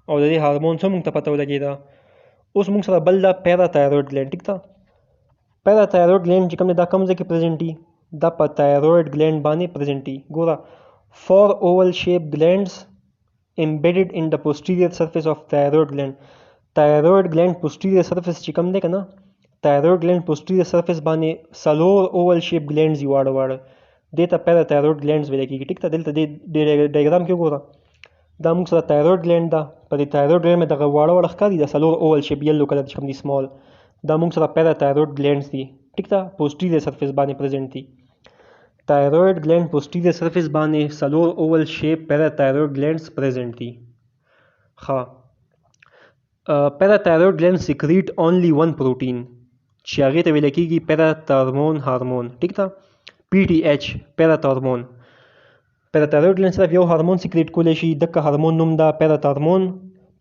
او د دې هورمون څه موږ ته پته ولګیده اوس موږ سره بل دا پیراتایروید gland ټیک ده پیراتایروید gland چې کوم دی دا کوم ځای کې پریزنټ دي دا په thyroid gland باندې پریزنټ دي ګوره 4 oval shaped glands embedded in the posterior surface of thyroid gland posterior surface چې کوم دی کنه thyroid gland posterior surface باندې سلور oval shaped glands یې واړه دته parathyroid glands ویل کېږي ټیک ته دلته د ډایګرام کې ګوره دا موږ سره thyroid gland ده په دې thyroid gland دغه واړه ښکاري د سلور oval shape یلو کلر چې کوم دی سمال دا موږ سره parathyroid glands دي ټیک ته posterior surface باندې پریزنټ دي thyroid gland posterior surface باندې سلور oval shape parathyroid glands present دي ها پیراتایرویډ ګلینډ سیکریټ اونلی ون پروټین چې هغې ته ویل کېږي پیراتارمون هارمون. ټیک ده، پی ټي ایچ پیراتارمون. پیراتایرویډ ګلینډ صرف یو هارمون سیکریټ کولی شي، دغه هارمون نوم ده پیراتارمون.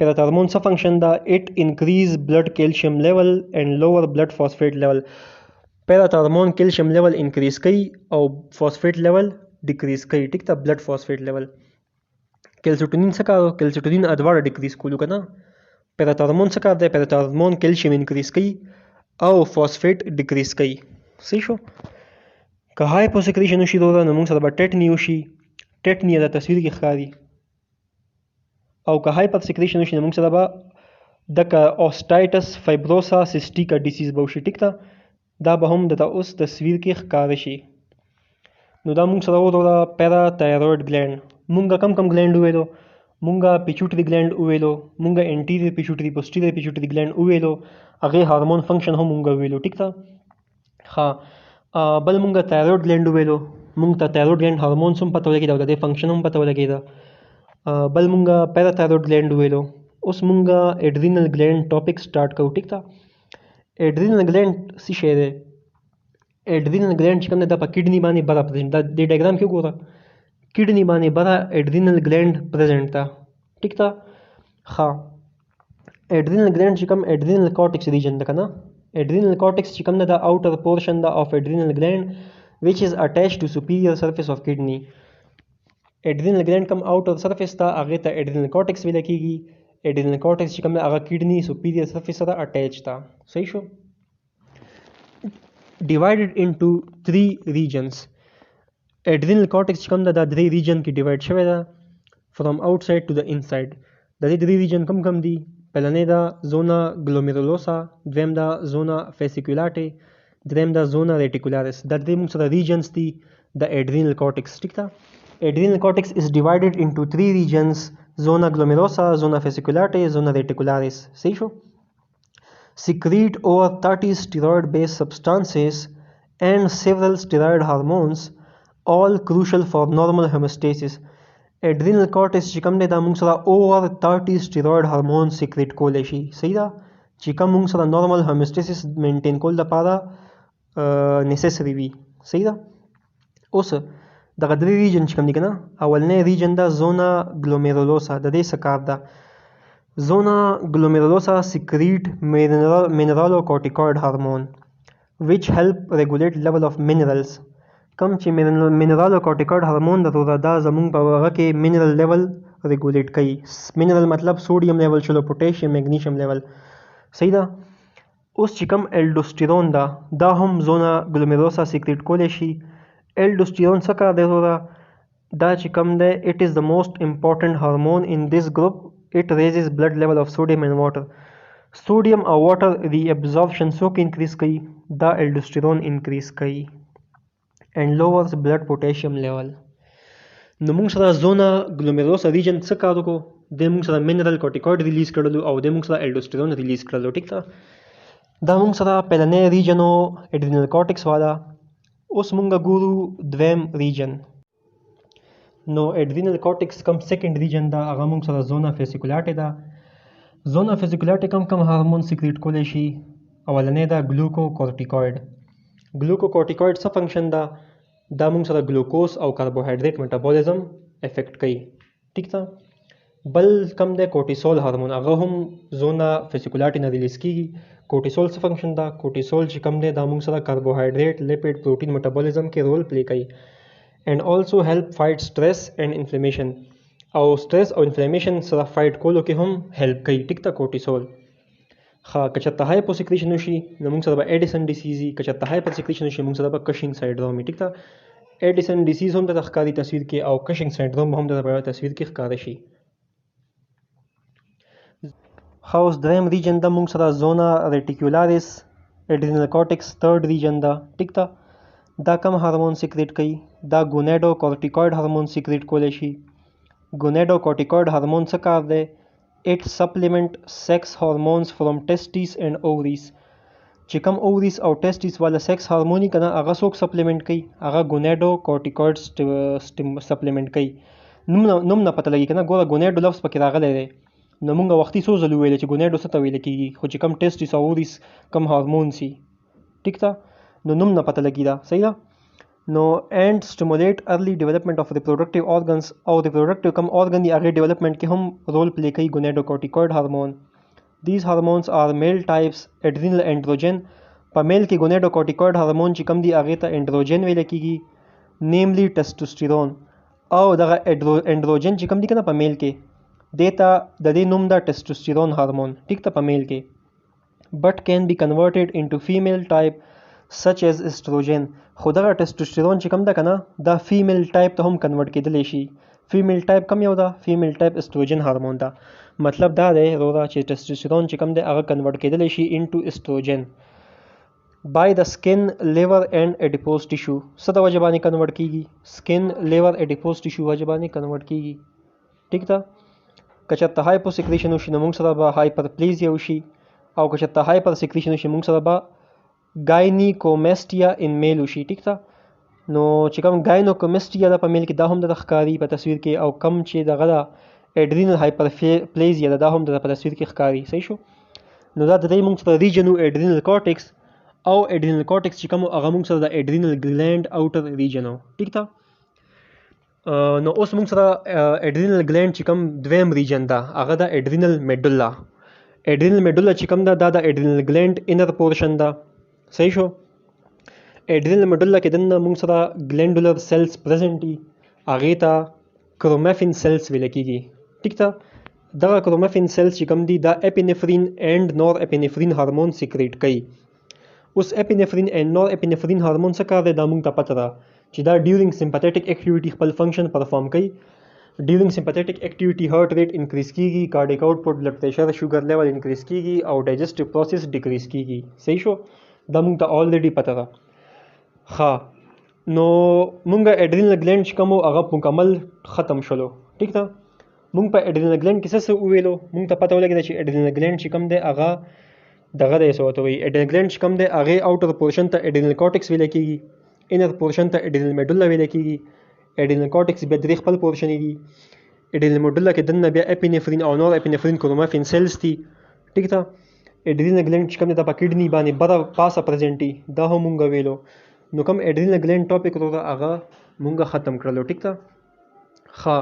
پیراتارمون څه فنکشن ده؟ اټ انکریز بلډ کیلشیم لیول اینڈ لوور بلډ فاسفیټ لیول. پیراتارمون کیلشیم لیول انکریز کوي او فاسفیټ لیول ډیکریز کوي. ټیک ده، بلډ فاسفیټ لیول. کیلسیټونین څه کار؟ کیلسیټونین ادواره ډیکریز کولو که نه. پیراتارمون څه کار دی؟ پیراتارمون کیلشیم انکریز کوي او فاسفیټ ډیکریز کوي. صحیح شو؟ که هایپو سیکریشن وشي دوره نو موږ سره به ټیټني وشي. ټیټني د تصویر کې ښکاري. او که هایپر سیکریشن وشي نو موږ سره به دغه اوسټایټس فایبروسا سیسټیکا ډیسیز به وشي. ټیک ده، دا به هم د اوس تصویر کې ښکاره شي. نو دا موږ سره وروره پیراتایرویډ ګلینډ. موږ کم ګلینډ وویلو؟ موږ پیچوټري ګلینډ وویلو، موږ انټیریر پیچوټري پوسټیریر پیچوټري ګلینډ وویلو، هغې هارمون فنکشن هم موږ وویلو. ټیک ده. ښه، بل موږ تایرویډ ګلینډ وویلو. موږ ته تایرویډ ګلینډ هارمونس هم پته ولګېده او د دې فنکشن هم پته ولګېده. بل موږ پیراتایرویډ ګلینډ وویلو. اوس موږ اډرینل ګلینډ ټاپک سټارټ کوو. ټیک ده. اډرینل ګلینډ څه شی دی؟ اډرینل ګلینډ چې کوم دی دا په کډني باندې بره پرزنټ ده. دې ډایګرام کې وګوره، کډني باندې بره اډرینل ګلینډ پرزنټ ده. ټیک ده. ښه، اډرینل ګلینډ چې کوم اډرینل کارټکس ریجن ده که نه، اډرینل کارټکس چې کوم ده د آوټر پورشن ده اف اډرینل ګلینډ which is attached to superior surface of kidney. اډرینل ګلینډ کوم آوټر سرفیس ته هغې ته اډرینل کارټکس ویل کېږي. اډرینل کارټکس چې کوم ده هغه کډني سپیریور سرفیس سره اټیچ ده. صحیح شو؟ divided into 3 regions. adrenal cortex چې کوم ده دا 3 region کې ډیوایډ شوی ده from outside to the inside. د دې 3 region کوم دي؟ پلنې ده زونا ګلومیرولوسا، دویم ده زونا فیسیکولاټي، دریم ده زونا ریټیکولارس. دا 3 موږ سره regions دي د adrenal cortex. ټیک ده. adrenal cortex is divided into 3 regions: zona glomerulosa, zona fasciculata, zona reticularis. صحیح شو؟ secrete over 30 steroid-based substances and several steroid hormones, all crucial for normal homeostasis. adrenal cortex چې کوم دی دا موږ سره over 30 steroid hormones secrete کولی شي. صحیح ده؟ چې کوم موږ سره normal homeostasis maintain کول لپاره necessary وي. صحیح ده؟ اوس دغه 3 ریجن چې کوم دي که نه، اولنی ریجن ده زونا ګلومیرولوسا. د دې څه کار ده؟ زونا ګلومیرولوسا سیکریټ منرالوکورټیکوئډ هارمون which help regulate level of minerals. کوم چې منرالوکورټیکوئډ هارمون ده دا زموږ په هغه کې منرال لیول ریګولیټ کوي. منرال مطلب سوډیم لیول شلو، پوټیشیم، میګنیشیم لیول. صحیح ده؟ اوس چې کوم الډوسټیرون ده دا هم زونا ګلومیرولوسا سیکریټ کولی شي. الډوسټیرون څه کار دی وروره؟ دا چې کوم دی it is the most important hormone in this group. It raises blood level of sodium and water. Sodium or water reabsorption څوک انکریز کوي؟ دا الډوسټیرون انکریز کوي and lowers blood potassium level. نو موږ سره زونا ګلومیرولوسا ریجن څه کار وکړو؟ د موږ سره منرال کورټیکوئډ ریلیز کړلو او د موږ سره الډوسټیرون ریلیز کړلو. ټیک ده. دا موږ سره پهلنی ریجن و اډرینل کارټکس والا. اوس موږ ګورو دویم ریجن. نو اډرینل کارټکس کم سیکنډ ریجن ده هغه موږ سره زونا فیسیکولاټي ده. زونا فیسیکولاټي کم هارمون سیکریټ کولی شي؟ اولنی ده ګلوکوکورټیکوئډ. ګلوکوکورټیکوئډ څه فنکشن ده؟ دا موږ سره ګلوکوز او کاربوهایډریټ میټابولیزم افیکټ کوي. ټیک ده. بل کم دی کورټیسول هارمون، هغه هم زونا فیسیکولاټي نه ریلیز کیږي. کورټیسول څه فنکشن ده؟ کورټیسول چې کم دی دا موږ سره کاربوهایډریټ، لیپیډ، پروټین میټابولیزم کې رول پلی کوي and also help fight stress and inflammation. او stress او inflammation سره fight کولو کې هم help کوي. ټیک ده کورټیسول. ښه، که چېرته هایپو سیکریشن وشي نو موږ سره به ایډیسن ډیسیز وي، که چېرته هایپر سیکریشن وشي موږ سره به کشنګ سایډروم وي. ټیک ده. ایډیسن ډیسیز هم درته ښکاري تصویر کې او کشنګ سایډروم هم درته تصویر کې ښکاره شي. ښه، اوس دریم ریجن ده موږ سره زونا ریټیکولاریس اډرینل کارټکس تھرډ ریجن ده. ټیک ده. دا کم هارمون سیکریټ کوي؟ دا ګونیډو کورټیکوئډ هارمون سیکریټ کولی شي. ګونیډو کورټیکوئډ هارمون څه کار دی؟ اټ سپلیمنٹ سیکس هارمونز فرام ټیسټیس اینڈ اووریز. چې کوم اووریز او ټیسټیس والا سیکس هارمون که نه هغه څوک سپلیمنٹ کوي؟ هغه ګونیډو کورټیکوئډ سپلیمنٹ کوي. نوم نه پته لګي که نه. ګوره ګونیډو لفظ پکې راغلی دی نو مونږ وختي څو ځله وویل چې ګونیډو څه ته ویل کېږي، خو چې کم ټیسټس او اوریس کم هارمون سي ټیک ده، نو نوم نه پته لګي دا صحیح ده. نو اینڈ سټیمولیټ ارلی ډیولپمنٹ اف ریپروډکټیو ارګنز او ریپروډکټیو کم ارګن دی هغه ډیولپمنٹ کې هم رول پلی کوي ګونیډوکورټیکوئډ هارمون. دیز هارمونز آر میل ټایپس اډرینل اینډروجن. په میل کې ګونیډوکورټیکوئډ هارمون چې کم دی هغه ته اینډروجن ویل کېږي، نیملی ټیسټوسټیرون. او دغه اینډروجن چې کم دی کنه په میل کې دیتا د دې نوم دا ټیسټوسټیرون هارمون ټیک ته په میل کې، بٹ کین بی کنورټډ انټو فیمیل ټایپ سچ ایز ایسټروجن. خو دغه ټیسټوسټیرون چې کم ده کنه دا فیمیل ټایپ ته هم کنورټ کېدلی شي. فیمیل ټایپ کم یو ده؟ فیمیل ټایپ ایسټروجن هارمون ده. مطلب دا دی وروره چې ټیسټوسټیرون چې کم دی هغه کنورټ کېدلی شي انټو ایسټروجن by the skin, liver and adipose tissue. څه د وجه باندې کنورټ کیږي؟ skin, liver, adipose tissue وجه باندې کنورټ کیږي ټیک ده. که چېرته هایپو سیکریشن وشي نو موږ سره به هایپرپلیزیا وشي، او که چېرته هایپر سیکریشن وشي موږ سره به ګاینیکومیسټیا ان میل وشي ټیک ده. نو چې کوم ګاینوکومیسټیا ده په میل کې دا هم د ښکاری په تصویر کې، او کم چې دغه ده اډرینل هایپرپلیزیا ده دا هم د په تصویر کې ښکاری. صحیح شو؟ نو دا د دې موږ سره ریجن اډرینل کورټکس او اډرینل کورټکس چې کوم هغه موږ سره د اډرینل ګلینډ اوټر ریجن ټیک ده. نو اوس موږ سره اډرینل ګلینډ چې کوم دویم ریجن ده هغه د اډرینل میډولا. اډرینل میډولا چې کوم ده دا د اډرینل ګلینډ انر پورشن ده. صحیح شو؟ اډرینل میډولا کې دننه موږ سره ګلینډولر سیلز پریزنټ دي، هغې ته کرومافین سیلز ویل کېږي ټیک ده. دغه کرومافین سیلز چې کوم دي دا اپینفرین اینډ نور اپینفرین هارمون سیکریټ کوي. اوس اپینفرین اینډ نور اپینفرین هارمون څه کار دی دا موږ ته پته ده چې دا ډیورنګ سمپاتیټک اکټیویټي خپل فنکشن پرفارم کوي. ډیورنګ سمپاتیټک اکټیویټي هارت ریټ انکریز کیږي، کارډیک آوټپوټ، بلډ پریشر، شوګر لیول انکریز کیږي، او ډایجسټیو پروسیس ډیکریز کیږي. صحیح شو؟ دا موږ ته آلریډي پته ده. ښه، نو موږ اډرینل ګلینډ چې کوم هغه مکمل ختم شلو ټیک ده. موږ په اډرینل ګلینډ کې څه وویلو؟ موږ ته پته ولګېده چې اډرینل ګلینډ چې کوم دی هغه دغه دی څه ورته وایي اډرینل ګلینډ چې کوم دی هغې اوټر پورشن ته اډرینل کورټکس ویلی کېږي، انر پورشن ته اډرینل میډولا ویلی کېږي. اډرینل کورټکس بیا درې خپل پورشن دي. اډرینل میډولا کې دننه بیا اپینفرین او نور اپینفرین کرومافین سیلز دي ټیک ده. اډرینل ګلینډ چې کوم دی دا په کډني باندې بره پاسه پرزنټ دي، دا هم مونږ ویلو. نو کوم اډرینل ګلینډ ټاپک وروره هغه مونږ ختم کړلو ټیک ده. ښه،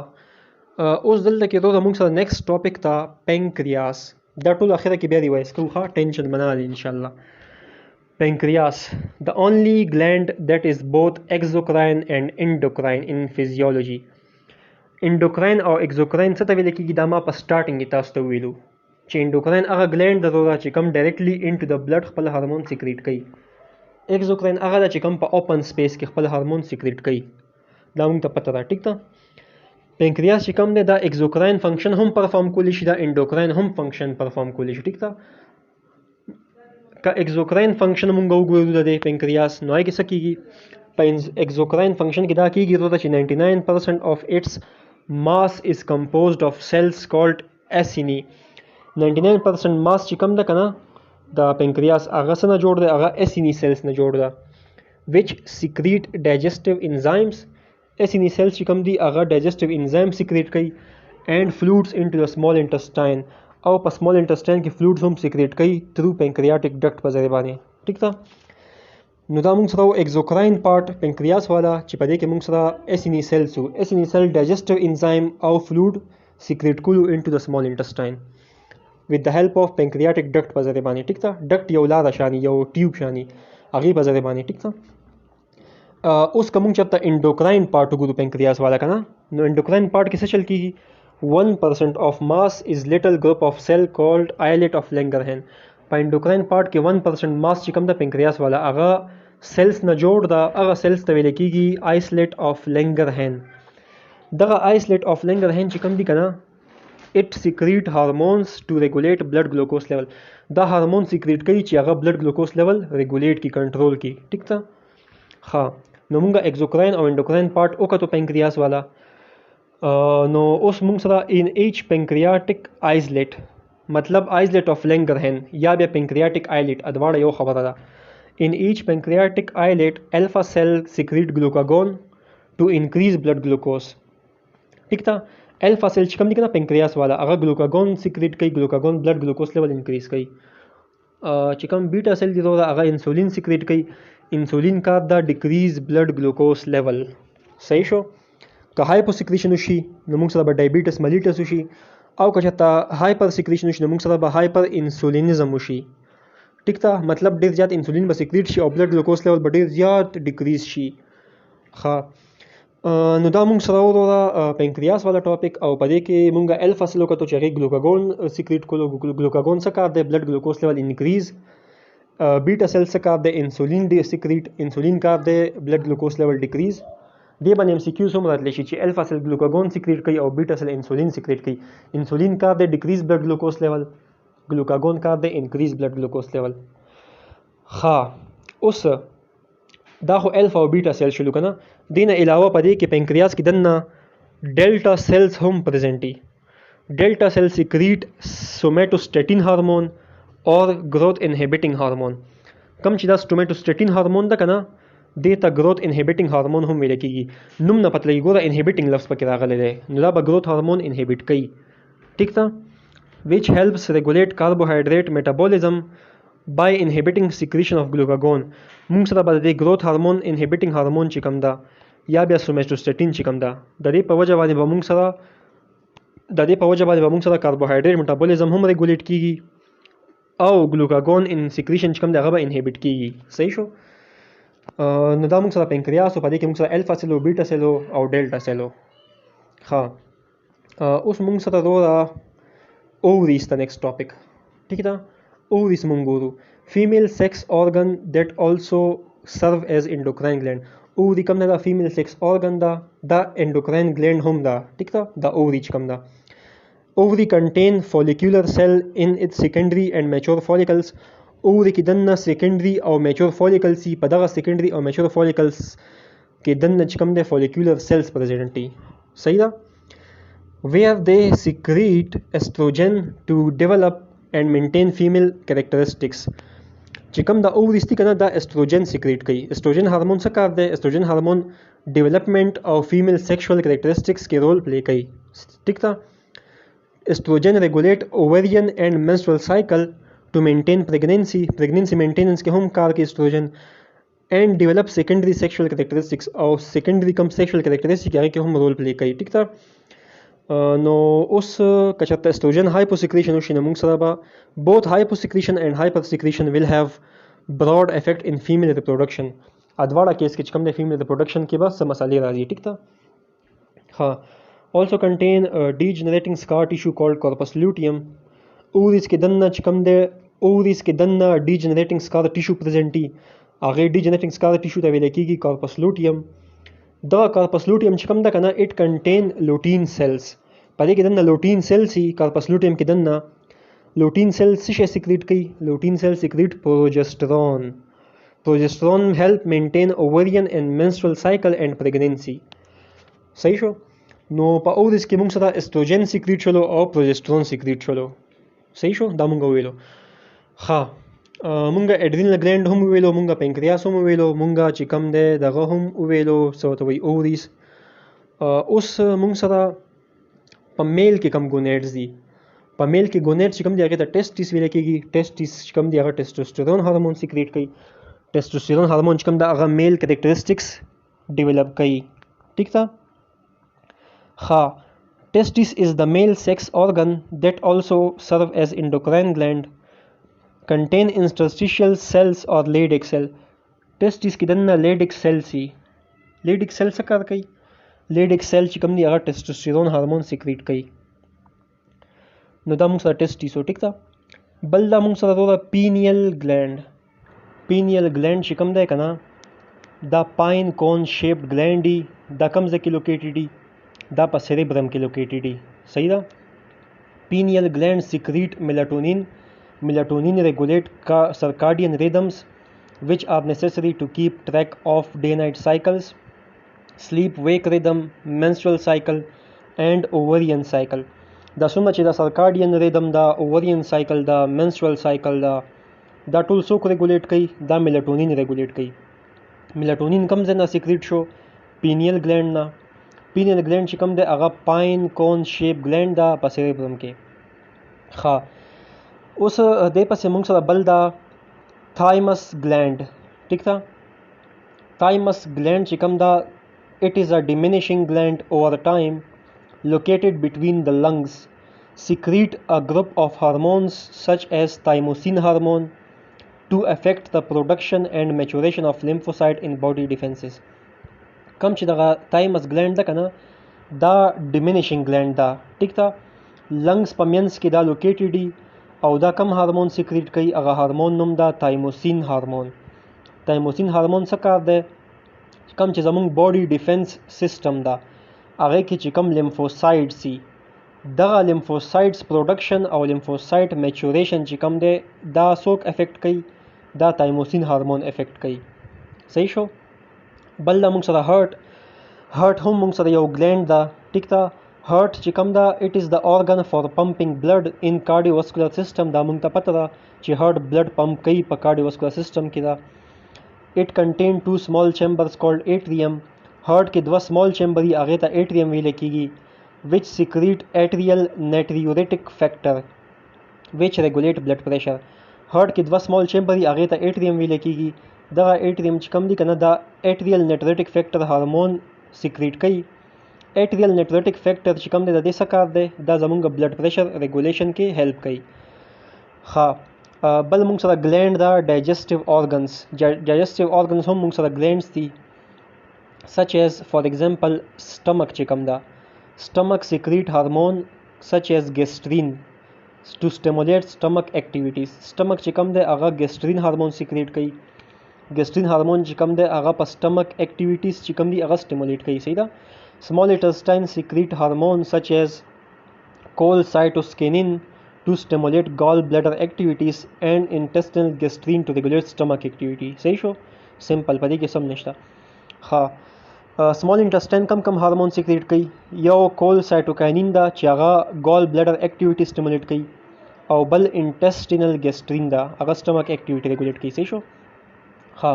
اوس دلته کې وروره مونږ سره نیکسټ ټاپک ته پینکریاس. دا ټول اخره کې بیا ریوایز کوو، ښه ټینشن بنا لې انشاءالله. Pancreas, the only gland that is both exocrine and endocrine in physiology. Endocrine او exocrine څه ته ویل کېږي دا ما په سټارټینګ کې تاسو ته ویلو چې endocrine هغه ګلینډ ده چې کوم ډایرکټلی انټو د بلډ خپل هارمون سیکریټ کوي. exocrine هغه ده چې کوم په اوپن سپیس کې خپل هارمون سیکریټ کوي. دا موږ ته پته ده ټیک ده. پینکریاس چې کوم دی دا exocrine فنکشن هم پرفارم کولی شي، دا endocrine هم فنکشن پرفارم کولی شي ټیک ده. که اکزوکراین فنکشن مونږ وګورو د پینکریاس نو هغې کې څه کېږي؟ په اکزوکراین فنکشن کې دا کېږي چې 99% of its mass is composed of cells called acini. 99% mass چې کوم ده که نه د پینکریاس هغه څه نه جوړ دی؟ هغه acini cells نه جوړ ده which secrete digestive enzymes. acini cells چې کوم دي هغه digestive enzyme secrete کوي and fluids into the small intestine، او په سمال انټسټاین کې فلوډز هم سیکریټ کوي تھرو پینکریاټک ډکټ په ذریعه باندې ټیک ده. نو دا موږ سره ایکزوکراین پارټ پینکریاس والا چې په دې کې موږ سره ایسینی سیلز وو. ایسینی سیل ډایجسټیو انزایم او فلوډ سیکریټ کولو انټو د سمال انټسټاین with the help of pancreatic duct په ذریعه باندې ټیک ده. ډکټ یو لاره شانی یو ټیوب شانی هغې په ذریعه باندې ټیک ده. اوس که موږ چېرته انډوکراین پارټ وګورو پینکریاس والا که نه، نو انډوکراین پارټ کې څه چل کېږي؟ 1% of mass is little group of cell called islet of Langerhans. په انډوکراین پارټ کې 1% ماس چې کوم د پینکریاس والا هغه سیلز نه جوړ ده، هغه سیلز ته ویل کېږي آیسلیټ آف لینګرهین. دغه آیسلیټ آف لینګرهین چې کوم دي که نه اټ سیکریټ هارمونز ټو ریګولیټ بلډ ګلوکوز لیول. دا هارمون سیکریټ کوي چې هغه بلډ ګلوکوز لیول ریګولیټ کی کنټرول کی ټیک ده. ښه، نو موږ ایکزوکراین او انډوکراین پارټ وکتو پینکریاس والا. نو اوس موږ سره ان ایچ پینکریاټک آیسلیټ مطلب آیسلیټ آف لینګرهین یا بیا پینکریاټک آیلیټ ادواړه یو خبره ده. ان ایچ پینکریاټک آیلیټ الفا سیل سیکریټ ګلوکاګون ټو انکریز بلډ ګلوکوز ټیک ده. Alpha cell چې کوم دي کنه پنکریاس والا هغه ګلوکاګون سیکریټ کوي، ګلوکاګون بلډ ګلوکوز لیول انکریز کوي. چې کوم بیټا سیل دي دا هغه انسولین سیکریټ کوي، انسولین کار دا ډیکریز بلډ ګلوکوز لیول. صحیح شو. که هایپو سیکریشن وشي نو موږ سره به ډایبیټس ملیټس وشي، او که چېرته هایپر سیکریشن وشي نو موږ سره به هایپر انسولینزم وشي. ټیک ده، مطلب ډیر زیات انسولین به سیکریټ شي او بلډ ګلوکوز لیول به ډیر زیات ډیکریز شي. نو دا موږ سره وروره پنکریاس والا ټاپک، او په دې کې موږ الفا سیل وکړو چې هغې ګلوکاګون سیکریټ کولو. ګلوکاګون څه کار دی؟ بلډ ګلوکوز لیول انکریز. بیټا سیل څه کار دی؟ انسولین ډی سیکریټ. انسولین کار دی بلډ ګلوکوز لیول ډیکریز. دې باندې MCQs هم راتلی شي چې الفا سیل ګلوکاګون سیکریټ کوي او بیټا سیل انسولین سیکریټ کوي. انسولین کار دی ډیکریز بلډ ګلوکوز لیول، ګلوکاګون کار دی انکریز بلډ ګلوکوز لیول. اوس دا خو الفا او بیټا سیل شلو کنه. دین علاوه په دې کې پنکریاس کې دنه ډیلټا سیلز هم پریزنټي. ډیلټا سیل سیکریټ سوماتوسټیټین هارمون اور گروث انهبیټینګ هارمون. کم چې دا سوماتوسټیټین هارمون ده کنه دې ته گروث انهبیټینګ هارمون هم ویل کېږي. نوم نه پته لګي ګوره انهبیټینګ لفظ پکې راغلی دی، نو دا به گروث هارمون انهبیټ کوي. ٹھیک ده. which helps regulate carbohydrate metabolism by inhibiting secretion of glucagon. موږ سره به د گروث هارمون انهبیټینګ هارمون چې کوم ده یا بیا سوماتوسټیټین چې کوم ده د دې په وجه باندې به موږ سره کاربوهایډریټ میټابولیزم هم ریګولیټ کیږي او ګلوکاګون ان سیکریشن چې کوم ده هغه به انهبیټ کیږي. صحیح شو. نو دا موږ سره پنکریاس او په دې کې موږ سره الفا سیل او بیټا سیل او ډیلټا سیل. اوس موږ سره وروره اووریز ته نیکسټ ټاپک. ٹھیک ده. اووریز موږ ګورو. فیمیل سیکس organ that also serve as endocrine gland. اووری کوم ده؟ دا فیمیل سیکس organ ده، دا endocrine gland هم ده. ٹھیک ده. دا اووری چې کوم ده. Ovary contain follicular cell in its secondary and mature follicles. اووری کې دنه secondary او mature follicles سي. په دغه secondary او mature follicles کې دنه چې کوم ده follicular cells present دي. صحیح ده. where they secrete estrogen to develop and maintain female characteristics. چې کوم د اووریز دي کنه دا استروجن سیکریټ کوي. استروجن هارمون څه کار دی؟ استروجن هارمون ډیولپمنٹ او فیمیل سیکشوال کریکټریسټکس کې رول پلی کوي. ٹھیک ده. استروجن ریګولیټ اووریان اینڈ menstrual cycle to maintain pregnancy maintenance کې هم کار کوي استروجن. and develop secondary sexual characteristics او secondary کوم sexual characteristics هغه کې هم رول پلی کوي. ٹھیک ده. نو اوس که چېرته استروجن هایپوسیکریشن وشي نو موږ سره به both hyposecretion and hypersecretion will have broad effect in female reproduction. ادواړه کیس کې چې کوم د female reproduction کې به څه مسالې راځي. ټیک ده. also contain a degenerating scar tissue called corpus luteum. اووریز کې دنه چې کوم د اووریز کې دنه degenerating scar tissue present دي هغه degenerating scar tissue ته ویل کېږي corpus luteum. دا corpus luteum چې کوم ده کنه it contain lutein cells. په دې کې دنه lutein cells سي. corpus luteum کې دنه lutein cells څه شي سیکریټ کوي؟ lutein cells secrete progesterone. progesterone help maintain ovarian and menstrual cycle and pregnancy. صحیح شو. نو په اووریز کې موږ سره استروجن سیکریټ شلو او پروجسترون سیکریټ شلو. صحیح شو. دا موږ ویلو. مونږ اډرینل ګلینډ هم ویلو، مونږ پنکریاس هم ویلو، مونږ چې کوم دی دغه هم ویلو څه ورته وایي اووریز. اوس مونږ سره په میل کې کم ګونیډز دي. په میل کې ګونیډ چې کوم دی هغې ته ټیسټیس ویل کېږي. ټیسټیس چې کوم دی هغه ټیسټوسټیرون هارمون سیکریټ کوي. ټیسټوسټیرون هارمون چې کوم دی هغه میل کریکټریسټکس ډیولپ کوي. ٹھیک ده. testis is the male sex organ that also serve as endocrine gland. contain interstitial cells or Leydig cell. testis کې دنه Leydig cell سي. Leydig cell څه کار کوي؟ Leydig cell چې کوم دی هغه ټیسټوسټیرون هارمون سیکریټ کوي. نو دا موږ سره testis و. ټیک ده. بل دا موږ سره وروره پینیل ګلینډ. پینیل ګلینډ چې کوم دی که نه دا پاین کون شیپډ ګلینډ دي. دا کوم ځای کې لوکیټډ دي؟ دا په سیریبرم کې لوکیټډ دي. صحیح ده. پینیل ګلینډ سیکریټ میلاټونین. میلاټونین ریګولیټ circadian rhythms which are necessary to keep track of day-night cycles, sleep wake rhythm, menstrual cycle and ovarian cycle. دا څومره چې دا circadian rhythm دا ovarian cycle دا menstrual cycle دا ټول څوک ریګولیټ کوي؟ دا میلاټونین ریګولیټ کوي. میلاټونین کوم ځای نه سیکریټ شو؟ پینیل ګلینډ نه. پینل ګلینډ چې کوم دی هغه پاین کون شیپ ګلینډ ده په سیریبرم کې. ښه اوس دې پسې موږ سره بل ده تھایمس ګلینډ. ټیک ده. thymus gland چې کوم ده it is a diminishing gland over time located between the lungs secrete a group of hormones such as thymosin hormone to affect the production and maturation of lymphocyte in body defenses. کم چې دغه thymus gland ده کنه دا diminishing gland ده. ټیک ده. لنګز په منځ کې دا لوکیټډ دي او دا کم هارمون سیکریټ کوي هغه هارمون نوم ده تایموسین هارمون. تایموسین هارمون څه کار دی؟ کم چې زمونږ باډي ډیفنس سیستم ده هغه کې چې کم لیمفوسایټ سي دغه لیمفوسایټس پروډکشن او لیمفوسایټ میچوریشن چې کم دی دا څوک افیکټ کوي؟ دا تایموسین هارمون افیکټ کوي. صحیح شو. بل دا موږ سره هارت هم موږ سره یو ګلینډ ده. ټیک ده. هارت چې کم ده اټ از د organ for pumping blood in cardiovascular system. دا موږ ته پته ده چې هارت بلډ پمپ کوي په cardiovascular system کې ده. It contain two small chambers called atrium. Heart کې دوه small chamber دي هغه ته atrium ویل کېږي which secrete atrial natriuretic factor which regulate blood pressure. Heart کې دوه small chamber دي هغه ته atrium ویل کېږي. دغه atrium چې کوم دي کنه دا atrial natriuretic factor هارمون سیکریټ کوي. atrial natriuretic factor چې کوم دی د دې څه کار دی؟ دا زمونږ blood pressure regulation کې help کوي. ها بل موږ سره ګلینډ دا ډایجسټیو organs. ډایجسټیو organs هم موږ سره ګلینډز دي such as for example stomach چې کوم دا stomach secrete hormone such as gastrin to stimulate stomach activities. stomach چې کوم دی هغه gastrin هارمون سیکریټ کوي. gastrin هارمون چې کوم دی هغه په stomach activities چې کوم دی هغه stimulate کوي. صحیح ده. small intestine secrete hormone such as cholecystokinin to stimulate gallbladder activities and intestinal gastrin to regulate stomach activity. صحیح شو. سمپل پدې کې سم نشته. ها small intestine کم هارمون سیکریټ کوي. یو cholecystokinin دا چې هغه gallbladder activity stimulate کوي او بل intestinal gastrin دا هغه stomach activity regulate کوي. صحیح شو. ها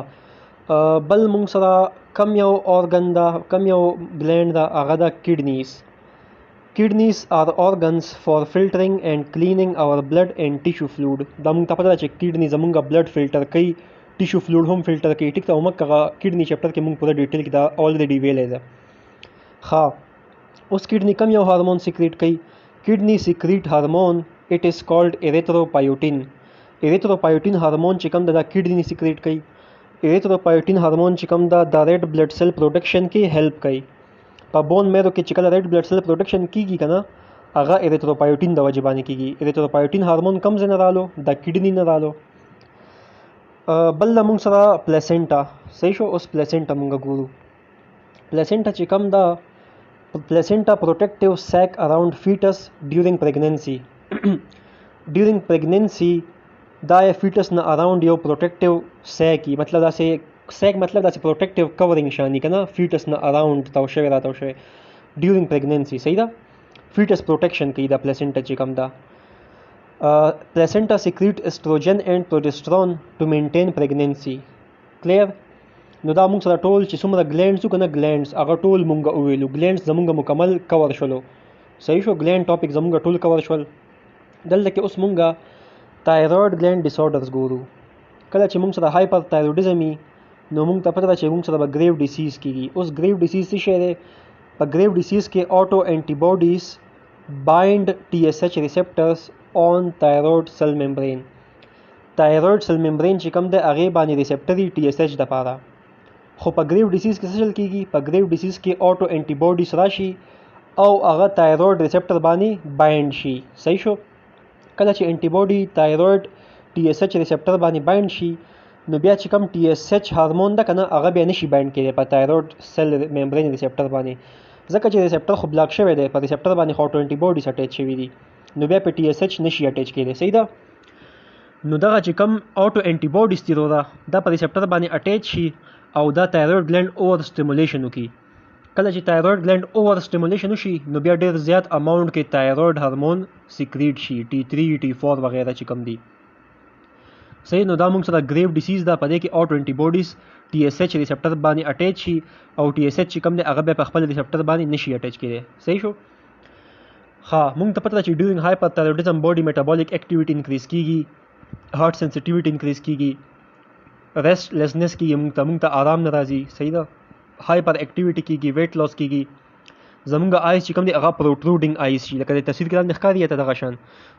بل موږ سره کم یو organ دا کم یو gland دا هغه دا kidneys. Kidneys are organs for filtering and cleaning our blood and tissue fluid. دا موږ ته پته ده چې کډنی زمونږ بلډ فلټر کوي ټیشو فلویډ هم فلټر کوي. ټیک ده. او موږ هغه کډنی چپټر کې موږ پوره ډیټیل کې دا الریډي ویلی ده. ښه اوس کډنی کم یو هارمون سیکریټ کوي؟ کډنی سیکریټ هارمون اټ از کالډ اریتھروپایوټین. اریتھروپایوټین هارمون چې کوم ده دا کډنی سیکریټ کوي. اریتھروپایوټین هارمون چې کوم ده دا ریډ بلډ سیل پروډکشن کې هیلپ کوي. په بون میرو کې چې کله ریډ بلډ سیل پروډکشن کیږي کنه هغه اریتھروپایوټین د وجې باندې کیږي. اریتھروپایوټین هارمون کم ځای نه رالو د کډنی نه رالو. بل موږ سره پلیسنټا. صحیح شو. اوس پلیسنټا موږ ګورو. پلیسنټا چې کم ده پلیسنټا پروټیکټیو سیک اراوند فیټس ډیورینګ پریګننسي. ډیورینګ پریګننسي دا فیټس نه اراوند یو پروټیکټیو سیک مطلب داسې سیک مطلب داسې پروټیکټیو کورینګ شانی کنه فیټس نه اراوند تاو شوی را تاو شوی ډیورینګ پریګننسي. صحیح ده. فیټس پروټیکشن کوي دا پلیسنټا چې کوم ده. پلیسنټا سیکریټ استروجن اینڈ پروجسترون ټو مینټین پریګننسي. کلیر. نو دا موږ سره ټول چې څومره ګلینډز کنه ګلینډز هغه ټول موږ وویلو. ګلینډز زموږ مکمل کور شولو. صحیح شو. ګلینډ ټاپک زموږ ټول کور شول. دلته کې اوس موږ تایرویډ ګلینډ ډیسارډرز ګورو. کله چې موږ سره هایپر تایرویډزم نو موږ ته پته ده چې موږ سره به ګریو ډیسیز کیږي. اوس ګریو ډیسیز څه شی دی؟ په ګریو ډیسیز کې آټو انټي باډیز بایند ټي ایس ایچ ریسپټرز آن تایرویډ سیل ممبرین. تایرویډ سیل ممبرین چې کوم دی هغې باندې ریسپټر ټي ایس ایچ دپاره. خو په ګریو ډیسیز کې څه چل کیږي؟ په ګریو ډیسیز کې آټو انټي باډیز راشي او هغه تایرویډ ریسپټر باندې بایند شي. صحیح شو. کله چې انټي باډي تایرویډ ټي ایس ایچ ریسپټر باندې بایند شي نو بیا چې کوم ټي ایس ایچ هارمون ده کنه هغه بیا نشي بایند کېدی په تایرویډ سیل ممبرین ریسپټر باندې ځکه چې ریسپټر خو بلاک شوی دی. په ریسپټر باندې خو آټو انټي باډیز اټیچ شوي دي نو بیا په ټي ایس ایچ نشي اټیچ کېدی. صحیح ده. نو دغه چې کوم آټو انټي باډیز دي دا په ریسپټر باندې اټیچ شي او دا تایرویډ ګلینډ اوور سټیمولیشن وکړي. کله چې تایرویډ ګلینډ اوور سټیمولیشن وشي نو بیا ډېر زیات اماونټ کې تایرویډ هارمون سیکریټ شي ټي 3 ټي 4 وغیرہ چې کوم دي. صحیح. نو دا موږ سره ګریو ډیسیز دا پدې کې اوټو انټي باډیز ټي اس ایچ ریسپټر باندې اٹیچ شي او ټي اس ایچ چې کوم دی هغه به په خپل ریسپټر باندې نشي اٹیچ کېدی. صحیح شو. ها موږ ته پته چې ډیورینګ هایپرتایرویډزم باډي میټابولیک اکټیویټي انکریز کیږي، هارت سنسټیویټي انکریز کیږي، ریسټلیسنس کیږي، موږ ته آرام نه راځي. صحیح ده. هایپر اکټیویټي کیږي، ویټ لاس کیږي. زمونږ آیس چې کوم دی هغه پروټروډینګ آیس شي، لکه د تصویر کې لاندې ښکاري ته دغه شان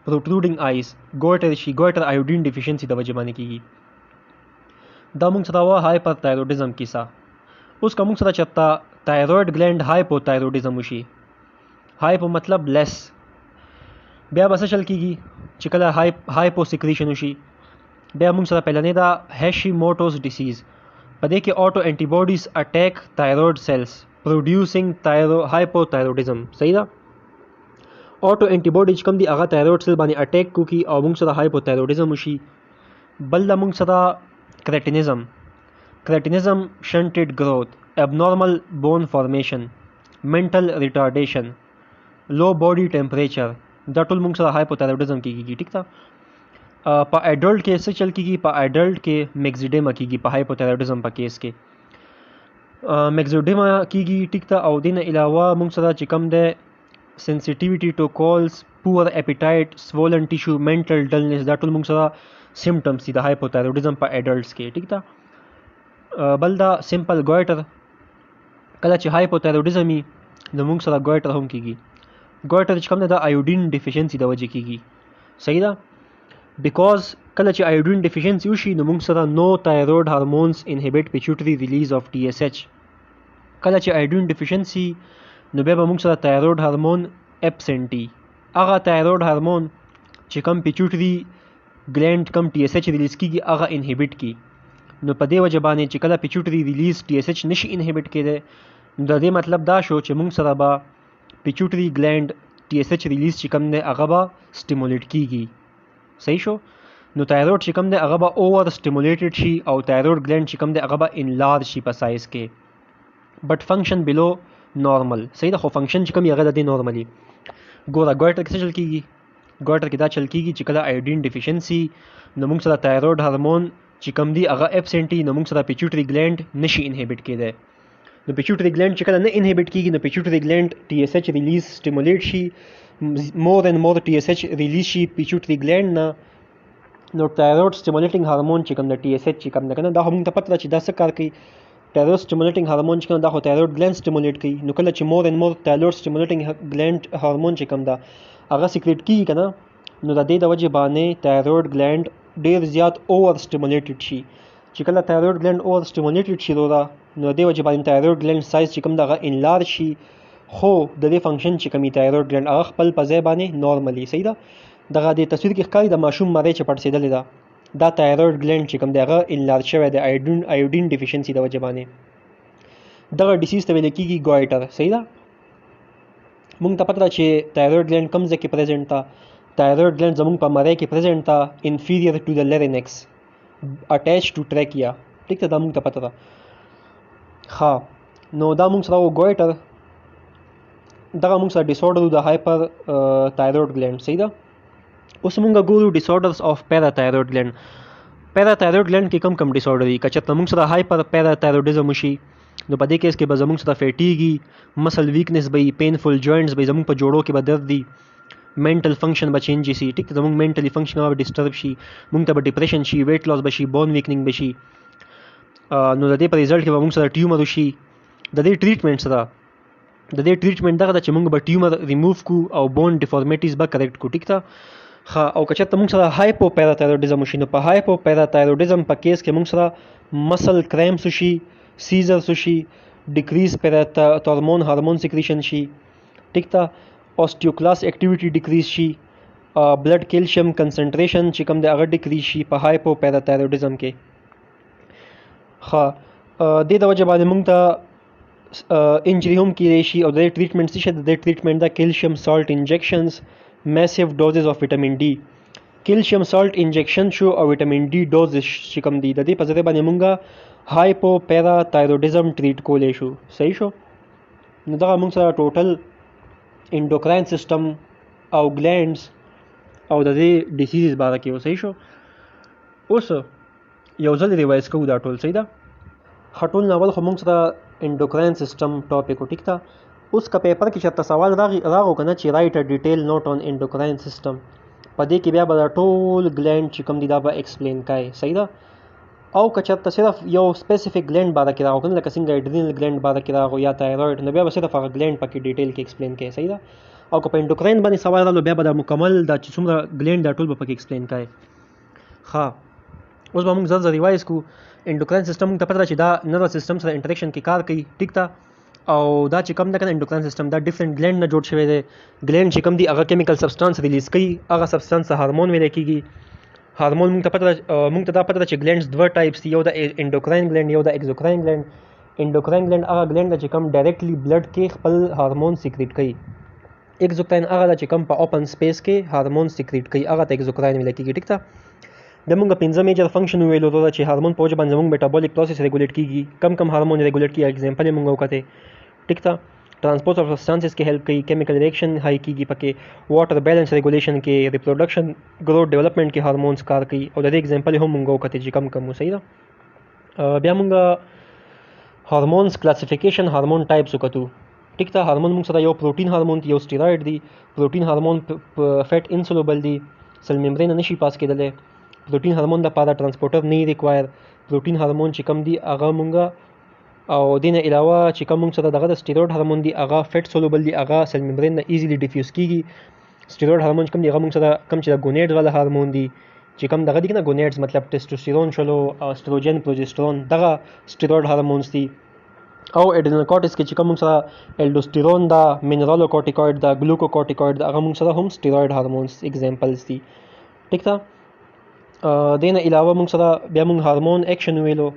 پروټروډینګ آیس. ګوټر شي، ګوټر آیوډین ډیفیشنسي د وجې باندې کیږي. دا موږ سره وه هایپرتایرویډزم کیسه. اوس که موږ سره چېرته تایرویډ ګلینډ هایپوتایرویډزم وشي، هایپو مطلب لیس، بیا به څه چل کیږي چې کله هایپو سیکریشن وشي، بیا موږ سره پهلنۍ دا هیشیموټوز ډیسیز. په دې کې اوټو انټي باډیز اٹیک تایرویډ سیلز producing hypothyroidism. صحیح ده. اوټو انټي باډي چې کوم دی هغه تایرویډ سیل باندې اٹیک کوي او موږ سره هایپوتایرویډزم وشي. بل دا موږ سره کرټینزم شنټډ گروث، ابنورمل بون فارمیشن، منټل ریټارډیشن، لو باډي ټمپریچر، دا ټول موږ سره هایپوتایرویډزم کیږي. ٹھیک ده. په اډلټ کې څه چل کیږي؟ په اډلټ کې میکزیډیما کیږي په هایپوتایرویډزم په کیس کې میکزیډیما کیږي. ټیک ته. او دین علاوه موږ سره چې کم ده سنسټیویټي ټو کالز، پور اپیټایټ، سوولن ټیشو، منټل ډلنس، دا ټول موږ سره سمټمز دي د هایپوتایرویډزم په اډلټس کې. ټیک ده. بل دا سمپل ګویټر، کله چې هایپوتایرویډزم وي نو موږ سره ګویټر هم کیږي. ګویټر چې کوم ده د آیوډین ډیفیشنسي د وجې کیږي. صحیح ده. بیکاز کله چې آیوډین ډیفیشنسي وشي نو موږ سره نو تایرویډ هارمونز انهبټ پیچوټري ریلیز اف ټي اس ایچ. کله چې آیوډین ډیفیشنسي نو بیا به موږ سره تایرویډ هارمون اپسنټي، هغه تایرویډ هارمون چې کم پیچوټري ګلینډ کم ټي اس ایچ ریلیز کیږي هغه انهبټ کی. نو په دې وجه باندې چې کله پیچوټري ریلیز ټي اس ایچ نشي انهبټ کېدی، نو د دې مطلب دا شو چې موږ سره به پیچوټري ګلینډ ټي اس ایچ ریلیز چې کم دی هغه به سټیمولیټ کیږي. صحیح شو. نو تایرویډ چې کم دی هغه به اوور سټیمولیټډ شي او تایرویډ ګلینډ چې کم دی هغه به انلارج شي په سایز کې، بټ فنکشن بلو نارمل. صحیح ده. خو فنکشن چې کوم هغه د دې نارملی. ګوره ګویټر کې څه چل کیږي؟ ګویټر کې دا چل کیږي چې کله آیوډین ډیفیشنسي نو موږ سره تایرویډ هارمون چې کوم دی هغه اپسنټي، نو موږ سره پیچوټري ګلینډ نشي انهبټ کېدی. نو پیچوټري ګلینډ چې کله نه انهبټ کیږي نو پیچوټري ګلینډ ټي اس ایچ ریلیز سټیمولیټ شي، مور اینڈ مور ټي اس ایچ ریلیز شي پیچوټري ګلینډ نه. نو تایرویډ سټیمولیټینګ هارمون چې کوم د ټي اس ایچ چې کوم ده کنه دا هم ته پته ده چې دا څه کار کوي. تایرویډ سټیمولیټینګ هارمون چې کوم دا خو تایرویډ ګلینډ سټیمولیټ کوي. نو کله چې مور اینډ مور تایرویډ سټیمولیټینګ ګلینډ هارمون چې کوم دا هغه سیکریټ کیږي کنه، نو د دې د وجې باندې تایرویډ ګلینډ ډیر زیات اوور سټیمولیټډ شي. چې کله تایرویډ ګلینډ اوور سټیمولیټډ شي نو د دې وجې باندې تایرویډ ګلینډ سایز چې کوم دا هغه انلارج شي، خو د دې فنکشن چې کومي تایرویډ ګلینډ هغه خپل په ځای باندې نارملی. صحیح ده. دغه د تصویر کې ښکاري د ماشوم مری چې پړسېدلې ده، دا تایرویډ ګلینډ چې کوم دی هغه انلارج شوی دی آیوډین ډیفیشنسي د وجې باندې. دغه ډیسیز ته ویل کېږي ګویټر. صحیح ده. موږ ته پته ده چې تایرویډ ګلینډ کوم ځای کې پریزنټ ده. تایرویډ ګلینډ زموږ په مری کې پریزنټ ده، انفیریئر ټو د لیرینکس، اٹیچ ټو ټریکیا. ټیک ده. دا موږ ته پته ده. ها نو دا موږ سره و ګویټر، دغه موږ سره ډیسارډر د هایپر تایرویډ ګلینډ. صحیح ده. اوس موږ ګورو ډیسارډرز اف پیراتایرویډ ګلینډ. پیراتایرویډ ګلینډ کې کم ډیسارډر دي. که چېرته موږ سره هایپر پیراتایرویډزم وشي نو په دې کیس کې به زموږ سره فیټیږي، مسل ویکنس به وي، پینفل جوائنټس به زموږ په جوړو کې به درد دي، منټل فنکشن به چینج شي. ټیک ده. زموږ منټلی فنکشن به ډسټرب شي، موږ ته به ډپریشن شي، ویټ لاس به شي، بون ویکننګ به شي. نو د دې په ریزلټ کې به موږ سره ټیومر وشي. د دې ټریټمنټ سره دغه ده چې موږ به ټیومر ریموو کو او بون ډیفارمیټیز به کریکټ کو. ټیک ده. ها او که چېرته موږ سره هایپو پیراتایرویډزم وشي نو په هایپو پیراتایرویډزم په کیس کې موږ سره مسل کرامپس وشي، سیزرز وشي، ډیکریز پیراتورمون هارمون سیکریشن شي. ټیک ده. اوسټیوکلاس اکټیویټي ډیکریز شي، بلډ کیلشیم کنسنټریشن چې کوم دی هغه ډیکریز شي په هایپو پیراتایرویډزم کې. ها دې د وجې باندې موږ ته انجری هم کېدی شي او د دې ټریټمنټ څه شي؟ د دې ټریټمنټ د کیلشیم سالټ انجیکشنز، میسیو ډوزز اف وټامین ډي. کیلشیم سالټ انجیکشن شو او وټامین ډي ډوز چې کوم دی د دې په ذریعه باندې موږ هایپو پیراتایرویډزم ټریټ کولی شو. صحیح شو. نو دغه موږ سره ټوټل انډوکراین سیسټم او ګلینډز او د دې ډیسیزز باره کې و. صحیح شو. اوس یو ځل ریوایز کوو دا ټول صحیح ده خټول ناول خو موږ سره انډوکراین سیستم ټاپک ټیک ده اوس که پیپر کې چېرته سوال راغو که نه چې رایټ ا ډیټیل نوٹ آن انډوکراین سیستم په دې کې بیا به دا ټول ګلینډ چې کوم دي دا به ایکسپلین کوي صحیح ده او که چېرته صرف یو سپیسیفیک ګلینډ باره کې راغو که نه لکه څنګه اډرینل ګلینډ باره کې راغو یا تایرویډ نو بیا به صرف هغه ګلینډ پکې ډیټیل کې ایکسپلین کوي صحیح ده او که په انډوکراین باندې سوال راغلو بیا به دا مکمل دا چې څومره ګلینډ دا ټول به پکې ایکسپلین کوي ښه اوس به موږ ځل ریوایز کوو انډوکراین سیستم موږ ته پته ده چې دا نروس سیستم سره انټریکشن کې کار کوي ټیک ده او دا چې کوم ده که نه انډوکراین سیستم دا ډیفرنٹ ګلینډ نه جوړ شوی دی ګلینډ چې کوم دي هغه کیمیکل سبسټانس ریلیز کوي هغه سبسټانس هارمون ویل کېږي هارمون موږ ته دا پته ده چې ګلینډز دوه ټایپس دي یو د انډوکراین ګلینډ یو د ایکزوکراین ګلینډ انډوکراین ګلینډ هغه ګلینډ ده چې کوم ډایرکټلی بلډ کې خپل هارمون سیکریټ کوي ایکزوکراین هغه ده چې کوم په اوپن سپیس کې هارمون سیکریټ کوي هغه ته ایکزوکراین ویل کېږي ټیک ده د موږ پنځه میجر فنکشن ویلو دا چې هارمون په وجه باندې زموږ میټابولیک پروسس ریګولیټ کیږي کم هارمون ریګولیټ کیږي اگزامپل یې موږ وکړه ټیک ده transport of substances के help कई chemical reaction high की पके water balance regulation के reproduction growth development के hormones car कई और दे एग्जांपल हम मुंगो कते जी कम सही दा बया मुंगा हार्मोन्स क्लासिफिकेशन हार्मोन टाइप्स कतु ठीक था हार्मोन मुंग सदा यो प्रोटीन हार्मोन यो स्टेरॉइड दी प्रोटीन हार्मोन फैट इनसोल्युबल दी सेल मेम्ब्रेन नशी पास के दले प्रोटीन हार्मोन द पारा ट्रांसपोर्टर नहीं require protein hormone چې کم دی هغه مونږه او دین علاوه چې کوم موږ سره دغه د سټیروید هارمون دی هغه فیټ سولوبل دی هغه سیل ممبرین نه ایزیلی ډیفیوز کیږي سټیروید هارمون کوم دی هغه موږ سره کوم چې د ګونیډ والا هارمون دی چې کوم دغه دی کنه ګونیډز مطلب ټیسټوستيرون شلو استروجن پروجسترون دغه سټیروید هارمونز دی او اډرینل کورټیکس کې چې کوم موږ سره الډوستيرون دا منرالو کورټیکوئید دا ګلوکوکورټیکوئید دا هغه موږ سره هم سټیروید هارمونز ایگزامپلز دي ٹھیک تا دین علاوه موږ سره بیا موږ هارمون اکشن ویلو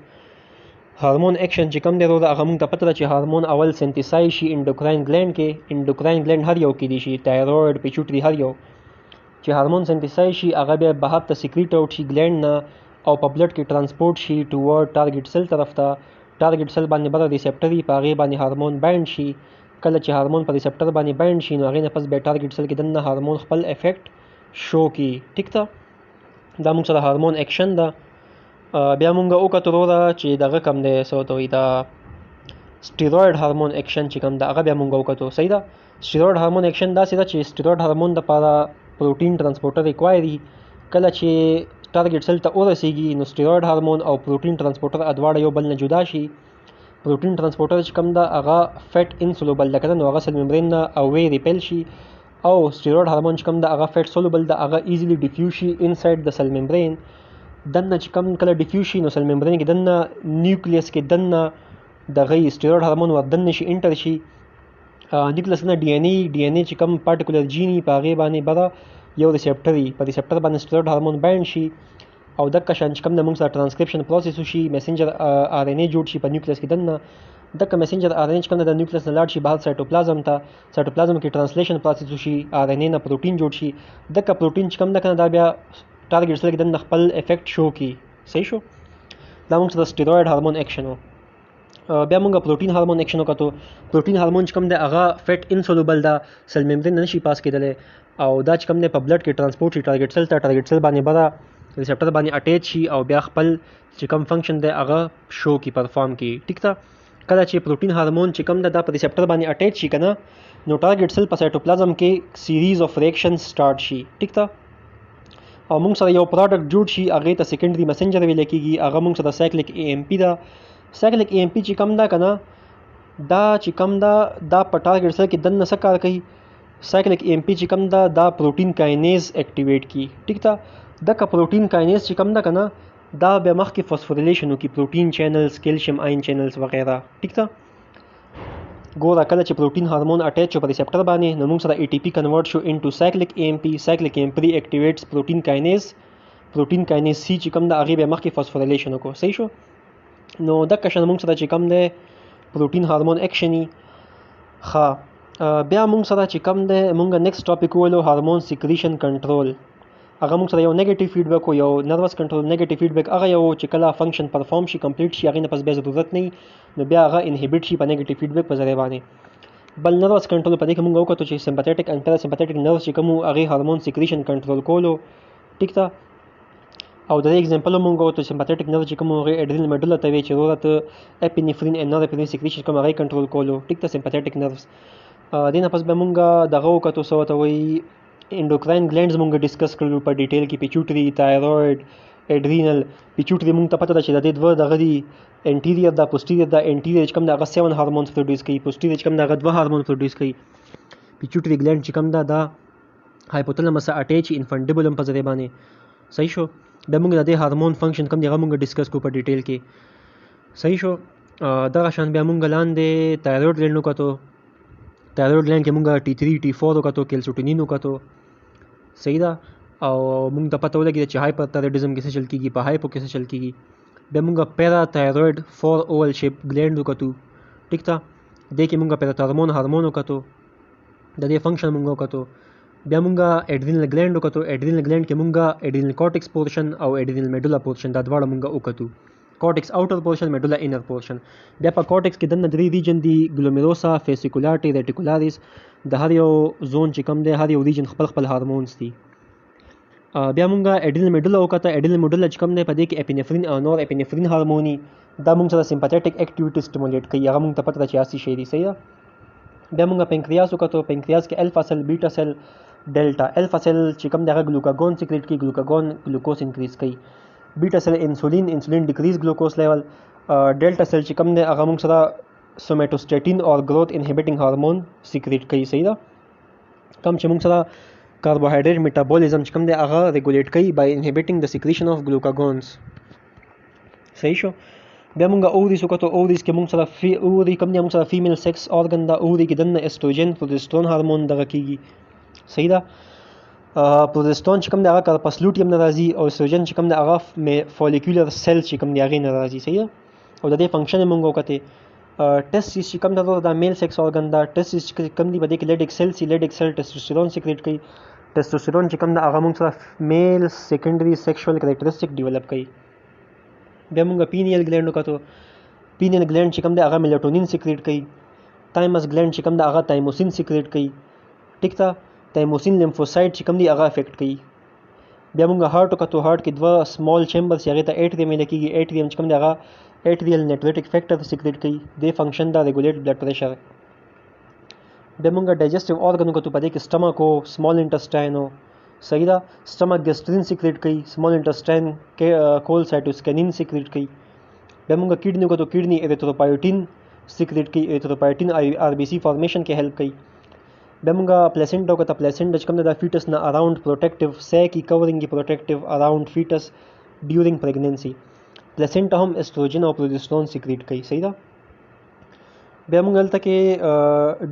هارمون اکشن چې کوم دی دا هغه موږ ته پته ده چې هارمون اول سنتیسایز شي انډوکراین ګلینډ کې انډوکراین ګلینډ هر یو کې دي شي تایرویډ پیچوټری هر یو چې هارمون سنتیسایز شي هغه بیا بهر ته سیکریټ اوټ شي ګلینډ نه او په بلډ کې ترانسپورت شي ټوورډ ټارګټ سیل طرف ته ټارګټ سیل باندې بل ریسپټر په هغه باندې هارمون بایند شي کله چې هارمون په ریسپټر باندې بایند شي نو هغه نه پس به ټارګټ سیل کې دنه هارمون خپل افیکټ شو کی ټیک تا دا موږ سره هارمون اکشن ده بیا مونږ وکړو دا چې دغه کم دی سوته وي دا سټیروید هارمون اکشن چې کوم دا هغه بیا مونږ وکړو صحیح ده سټیروید هارمون اکشن دا سیده چې سټیروید هارمون د لپاره پروتین ترانسپورټر ریکوایري کله چې ټارګټ سیل ته ورسیږي نو سټیروید هارمون او پروتین ترانسپورټر ادواړه یو بل نه جدا شي پروتین ترانسپورټر چې کوم دا هغه فیټ انسولوبل ده کنه نو هغه سیل ممبرین نه اوې ریپل شي او سټیروید هارمون چې کوم دا هغه فیټ سولوبل ده هغه ایزیلی ډیفیوز شي انساید د سیل ممبرین دنه چې کوم کله ډیفیوز شي نو سیل ممبرین کې دنه نیوکلیس کې دنه دغه سټیروید هارمون ور دنه شي انټر شي نیوکلیس نه ډي ان اي چې کوم پارټیکولر جینی په هغه باندې بره یو ریسپټر په ریسپټر باندې سټیروید هارمون بایند شي او د کشان چې کوم د موږ سره ټرانسکرپشن پروسس وشي میسنجر ار ان اي جوړ شي په نیوکلیس کې دنه دغه میسنجر ار ان اي چې کوم د نیوکلیس نه لاړ شي بهر سایټوپلازم ته سایټوپلازم کې ټرانسلیشن پروسس وشي ار ان اي نه پروتین جوړ شي دغه پروتین چې کوم د کنه دا بیا ټارګټ سره د خپل افیکټ شو کی صحیح شو دا موږ سره سټیروید هارمون اکشن وو بیا موږ پروتین هارمون اکشن وکړو پروتین هارمون چې کوم دی هغه فیټ انسولوبل دا سیل ممبرین نه شي پاس کېدلی او دا چې کوم دی په بلډ کې ترانسپورټ شي ټارګټ سیل ته ټارګټ سیل باندې بره ریسپټر باندې اټیچ شي او بیا خپل چې کوم فنکشن دی هغه شو کی پرفارم کی ټیک تا کله چې پروتین هارمون چې کوم دا په ریسپټر باندې اټیچ شي کنه نو ټارګټ سیل په سایټوپلازم کې سیریز اف ریاکشن سٹارټ شي ټیک تا او موږ سره یو پروډکټ جوړ شي هغه ته سیکنډري میسنجر ویل کېږي هغه موږ سره سایکلیک ای ام پی دا سایکلیک ای ام پی چې کوم دا کنه دا چې کوم دا په ټارګټ سره کې دنه څه کار کوي سایکلیک ای ام پی چې کوم دا پروتین کاینیز اکټیویټ کی ټیک تا دغه پروتین کاینیز چې کوم دا کنه دا به مخکې فاسفوریلیشن وکړي پروتین چینلز کیلشیم آین چینلز وغیرہ ټیک تا ګوره کله چې پروتین هارمون اټیچ شو په ریسپټر باندې نو موږ سره ای ټي پی کنورټ شو انټو سایکلیک ای ام پی سایکلیک ای ام پی اکټیویټس پروتین کاینیز سی چې کوم د هغې بیا مخکې فاسفوریلیشن وکړو صحیح شو نو دغه شان موږ سره چې کوم دی پروتین هارمون اکشني ښه بیا موږ سره چې کوم دی موږ نیکسټ ټاپک وویلو هارمون سیکریشن کنټرول هغه موږ سره یو نیگیټیو فیډبیک او یو نروس کنټرول نیگیټیو فیډبیک هغه یو چې کله فنکشن پرفارم شي کمپلیټ شي هغې نه پس بیا ضرورت نه نو بیا هغه انهبیټ شي په نیگیټیو فیډبیک په ذریعه باندې بل نروس کنټرول په دې کې موږ وکړو چې سمپاتیټک اینډ پیراسمپاتیټک نروس چې کوم هغې هارمون سیکریشن کنټرول کولو ټیک ده او د ایگزامپل مونږ وته سمپاتیک نرو چې کوم هغه اډرینل میډولا ته وی چې ورته اپینفرین ان نورفرین سیکریشن کوم هغه کنټرول کولو ټیک ته سمپاتیک نروز دینه پس به مونږ دغه وکړو سو ته وی انډوکراین گلینډز مونږ ډیسکس کړو په ډیټیل کې پیچوټری تایروید اډرینل پیچوټری مونږ ته پته ده چې د دې دوه دغه دی انټیریور دا پوسټیریور دا انټیریور چې کوم دغه 7 هارمونز پروډوس کوي پوسټیریور چې کوم دغه 2 هارمون پروډوس کوي پیچوټری گلینډ چې کوم دا هایپوتلامس اټیچ انفانډیبولم په ذریعہ باندې صحیح شو د موږ د دې هارمون فنکشن کوم دی هغه موږ ډیسکس کو په ډیټیل کې صحیح شو دغه شان بیا موږ لاندې تایروید گلینډ وکړو تایروید گلینډ کې موږ T3 T4 وکړو کیلسوټینین وکړو صحیح ده او موږ ته پته ولګي چې هایپرتایرویډزم کې څه چل کیږي په هایپو کې څه چل کیږي بیا موږ پیرا تایروید 4 اوول شیپ گلینډ وکړو ټیک ده دې کې موږ پیراتارمون هارمون وکړو د دې فنکشن موږ وکړو بیا مونږه اډرینل گلینډ وکړو اډرینل گلینډ کې مونږه اډرینل کورټیکس پورشن او اډرینل میډولا پورشن دا دواړه مونږه وکړو کورټیکس اوټر پورشن میډولا انر پورشن بیا په کورټیکس کې دنه درې ریجن دي ګلومیروسا فیسیکولاټي ریټیکولاريس د هر یو زون چې کوم دی هر یو ریجن خپل خپل هارمونز دي بیا مونږه اډرینل میډولا وکړه اډرینل میډولا چې کوم دی په دې کې اپینفرین او نور اپینفرین هارموني دا مونږ سره سمپاتیک اکټیویټي سټیمولیټ کوي هغه مونږ ته پته ده چې اسی شی دی صحیح ده بیا مونږه پنکریاس وکړو پنکریاس کې الفا سیل بیٹا سیل ډیلټا الفا سیل چې کوم دغه ګلوکاګون سیکریټ کوي ګلوکاګون ګلوکوز انکریز کوي بیٹا سیل انسولین ډیکریز ګلوکوز لیول ډیلټا سیل چې کوم دی هغه موږ سره سومیټوسټاټین او گروث انهبیټینګ هارمون سیکریټ کوي صحیح ده کوم چې موږ سره کاربوهایډریټ میټابولیزم چې کوم دی هغه ریګولیټ کوي بای انهبیټینګ د سیکریشن اف ګلوکاګونز صحیح شو بیا مونږه اوریس وکړو اوریس کې مونږ سره اوری کوم دی مونږ سره فیمیل سیکس ارګن دا اوری کې دنه استروجن پروجسترون هارمون دغه کیږي صحیح ده پروجسترون چې کوم دی هغه کارپاسلوټیم نه راځي او استروجن چې کوم دی هغه فولیکولر سیل چې کوم دی هغه نه راځي صحیح ده او د دې فنکشن مونږ وکړو ټیسټس چې کوم دا میل سیکس ارګن دا ټیسټس چې کوم دی په دې کې لیډ ایکسل سی لیډ ایکسل ټیسټوستيرون سیکریټ کوي ټیسټوستيرون چې کوم دی هغه مونږ سره میل سیکنډري سیکشوال کریکټریسټک ډیولپ کوي بیا مونږه پینیل گلینډ وکړو پینیل گلینډ چې کوم دی هغه میلاټونین سیکریټ کوي تایمس گلینډ چې کوم دی هغه تایموسین سیکریټ کوي ټیک ده تایموسین لیمفوسایټ چې کوم دی هغه افیکټ کوي بیا مونږه هارت وکړو هارت کې دوه سمال چیمبرز هغه ته ایټریم ویل کېږي ایټریم چې کوم دی هغه ایټریل نیټریټک فیکټر سیکریټ کوي د فنکشن دا ریګولیټ بلډ پریشر بیا مونږه ډایجسټیو ارګن وکړو په دې کې سټمک او سمال انټسټاین او صحیح ده سټمک ګیسټرین سیکریټ کوي سمال انټسټاین کول سایټوسکینین سیکریټ کوي بیا مونږه کډنی وکړو کډنی ایریتروپایټین سیکریټ کوي ایریتروپایټین آر بی سی فارمیشن کې هیلپ کوي بیا مونږه پلیسنټا وکړو پلیسنټا چې کوم دی د فیټس نه اراوند پروټیکټیو سیکی کورینګ پروټیکټیو اراوند فیټس ډیورینګ پریګننسي پلیسنټا هم استروجن او پروجسترون سیکریټ کوي صحیح ده بیا مونږ دلته کې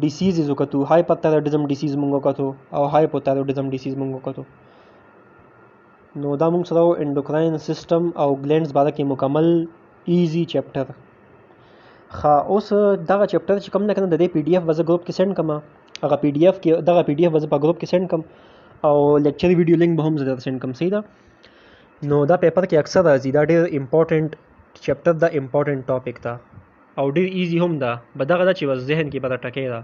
ډیسیزز وکړو هایپرتایرویډزم ډیسیز مونږ وکړو او هایپوتایرویډزم ډیسیز مونږ وکړو نو دا مونږ سره انډوکراین سیستم او گلینډز باره کې مکمل ایزی چیپټر ښه اوس دغه چیپټر چې کوم نه کنه د دې پی ډی ایف وزه ګروپ کې سند کما هغه پی ډی ایف کې دغه پی ډی ایف وزه په ګروپ کې سند کم او لیکچر ویډیو لینک به هم زه سند کم صحیح ده نو دا پیپر کې اکثر راځي دا ډېر امپورټنټ چیپټر دا امپورټنټ ټاپک ده او ډېر ایزی هم ده به دغه ده چې بس ذهن کې به راټکې ده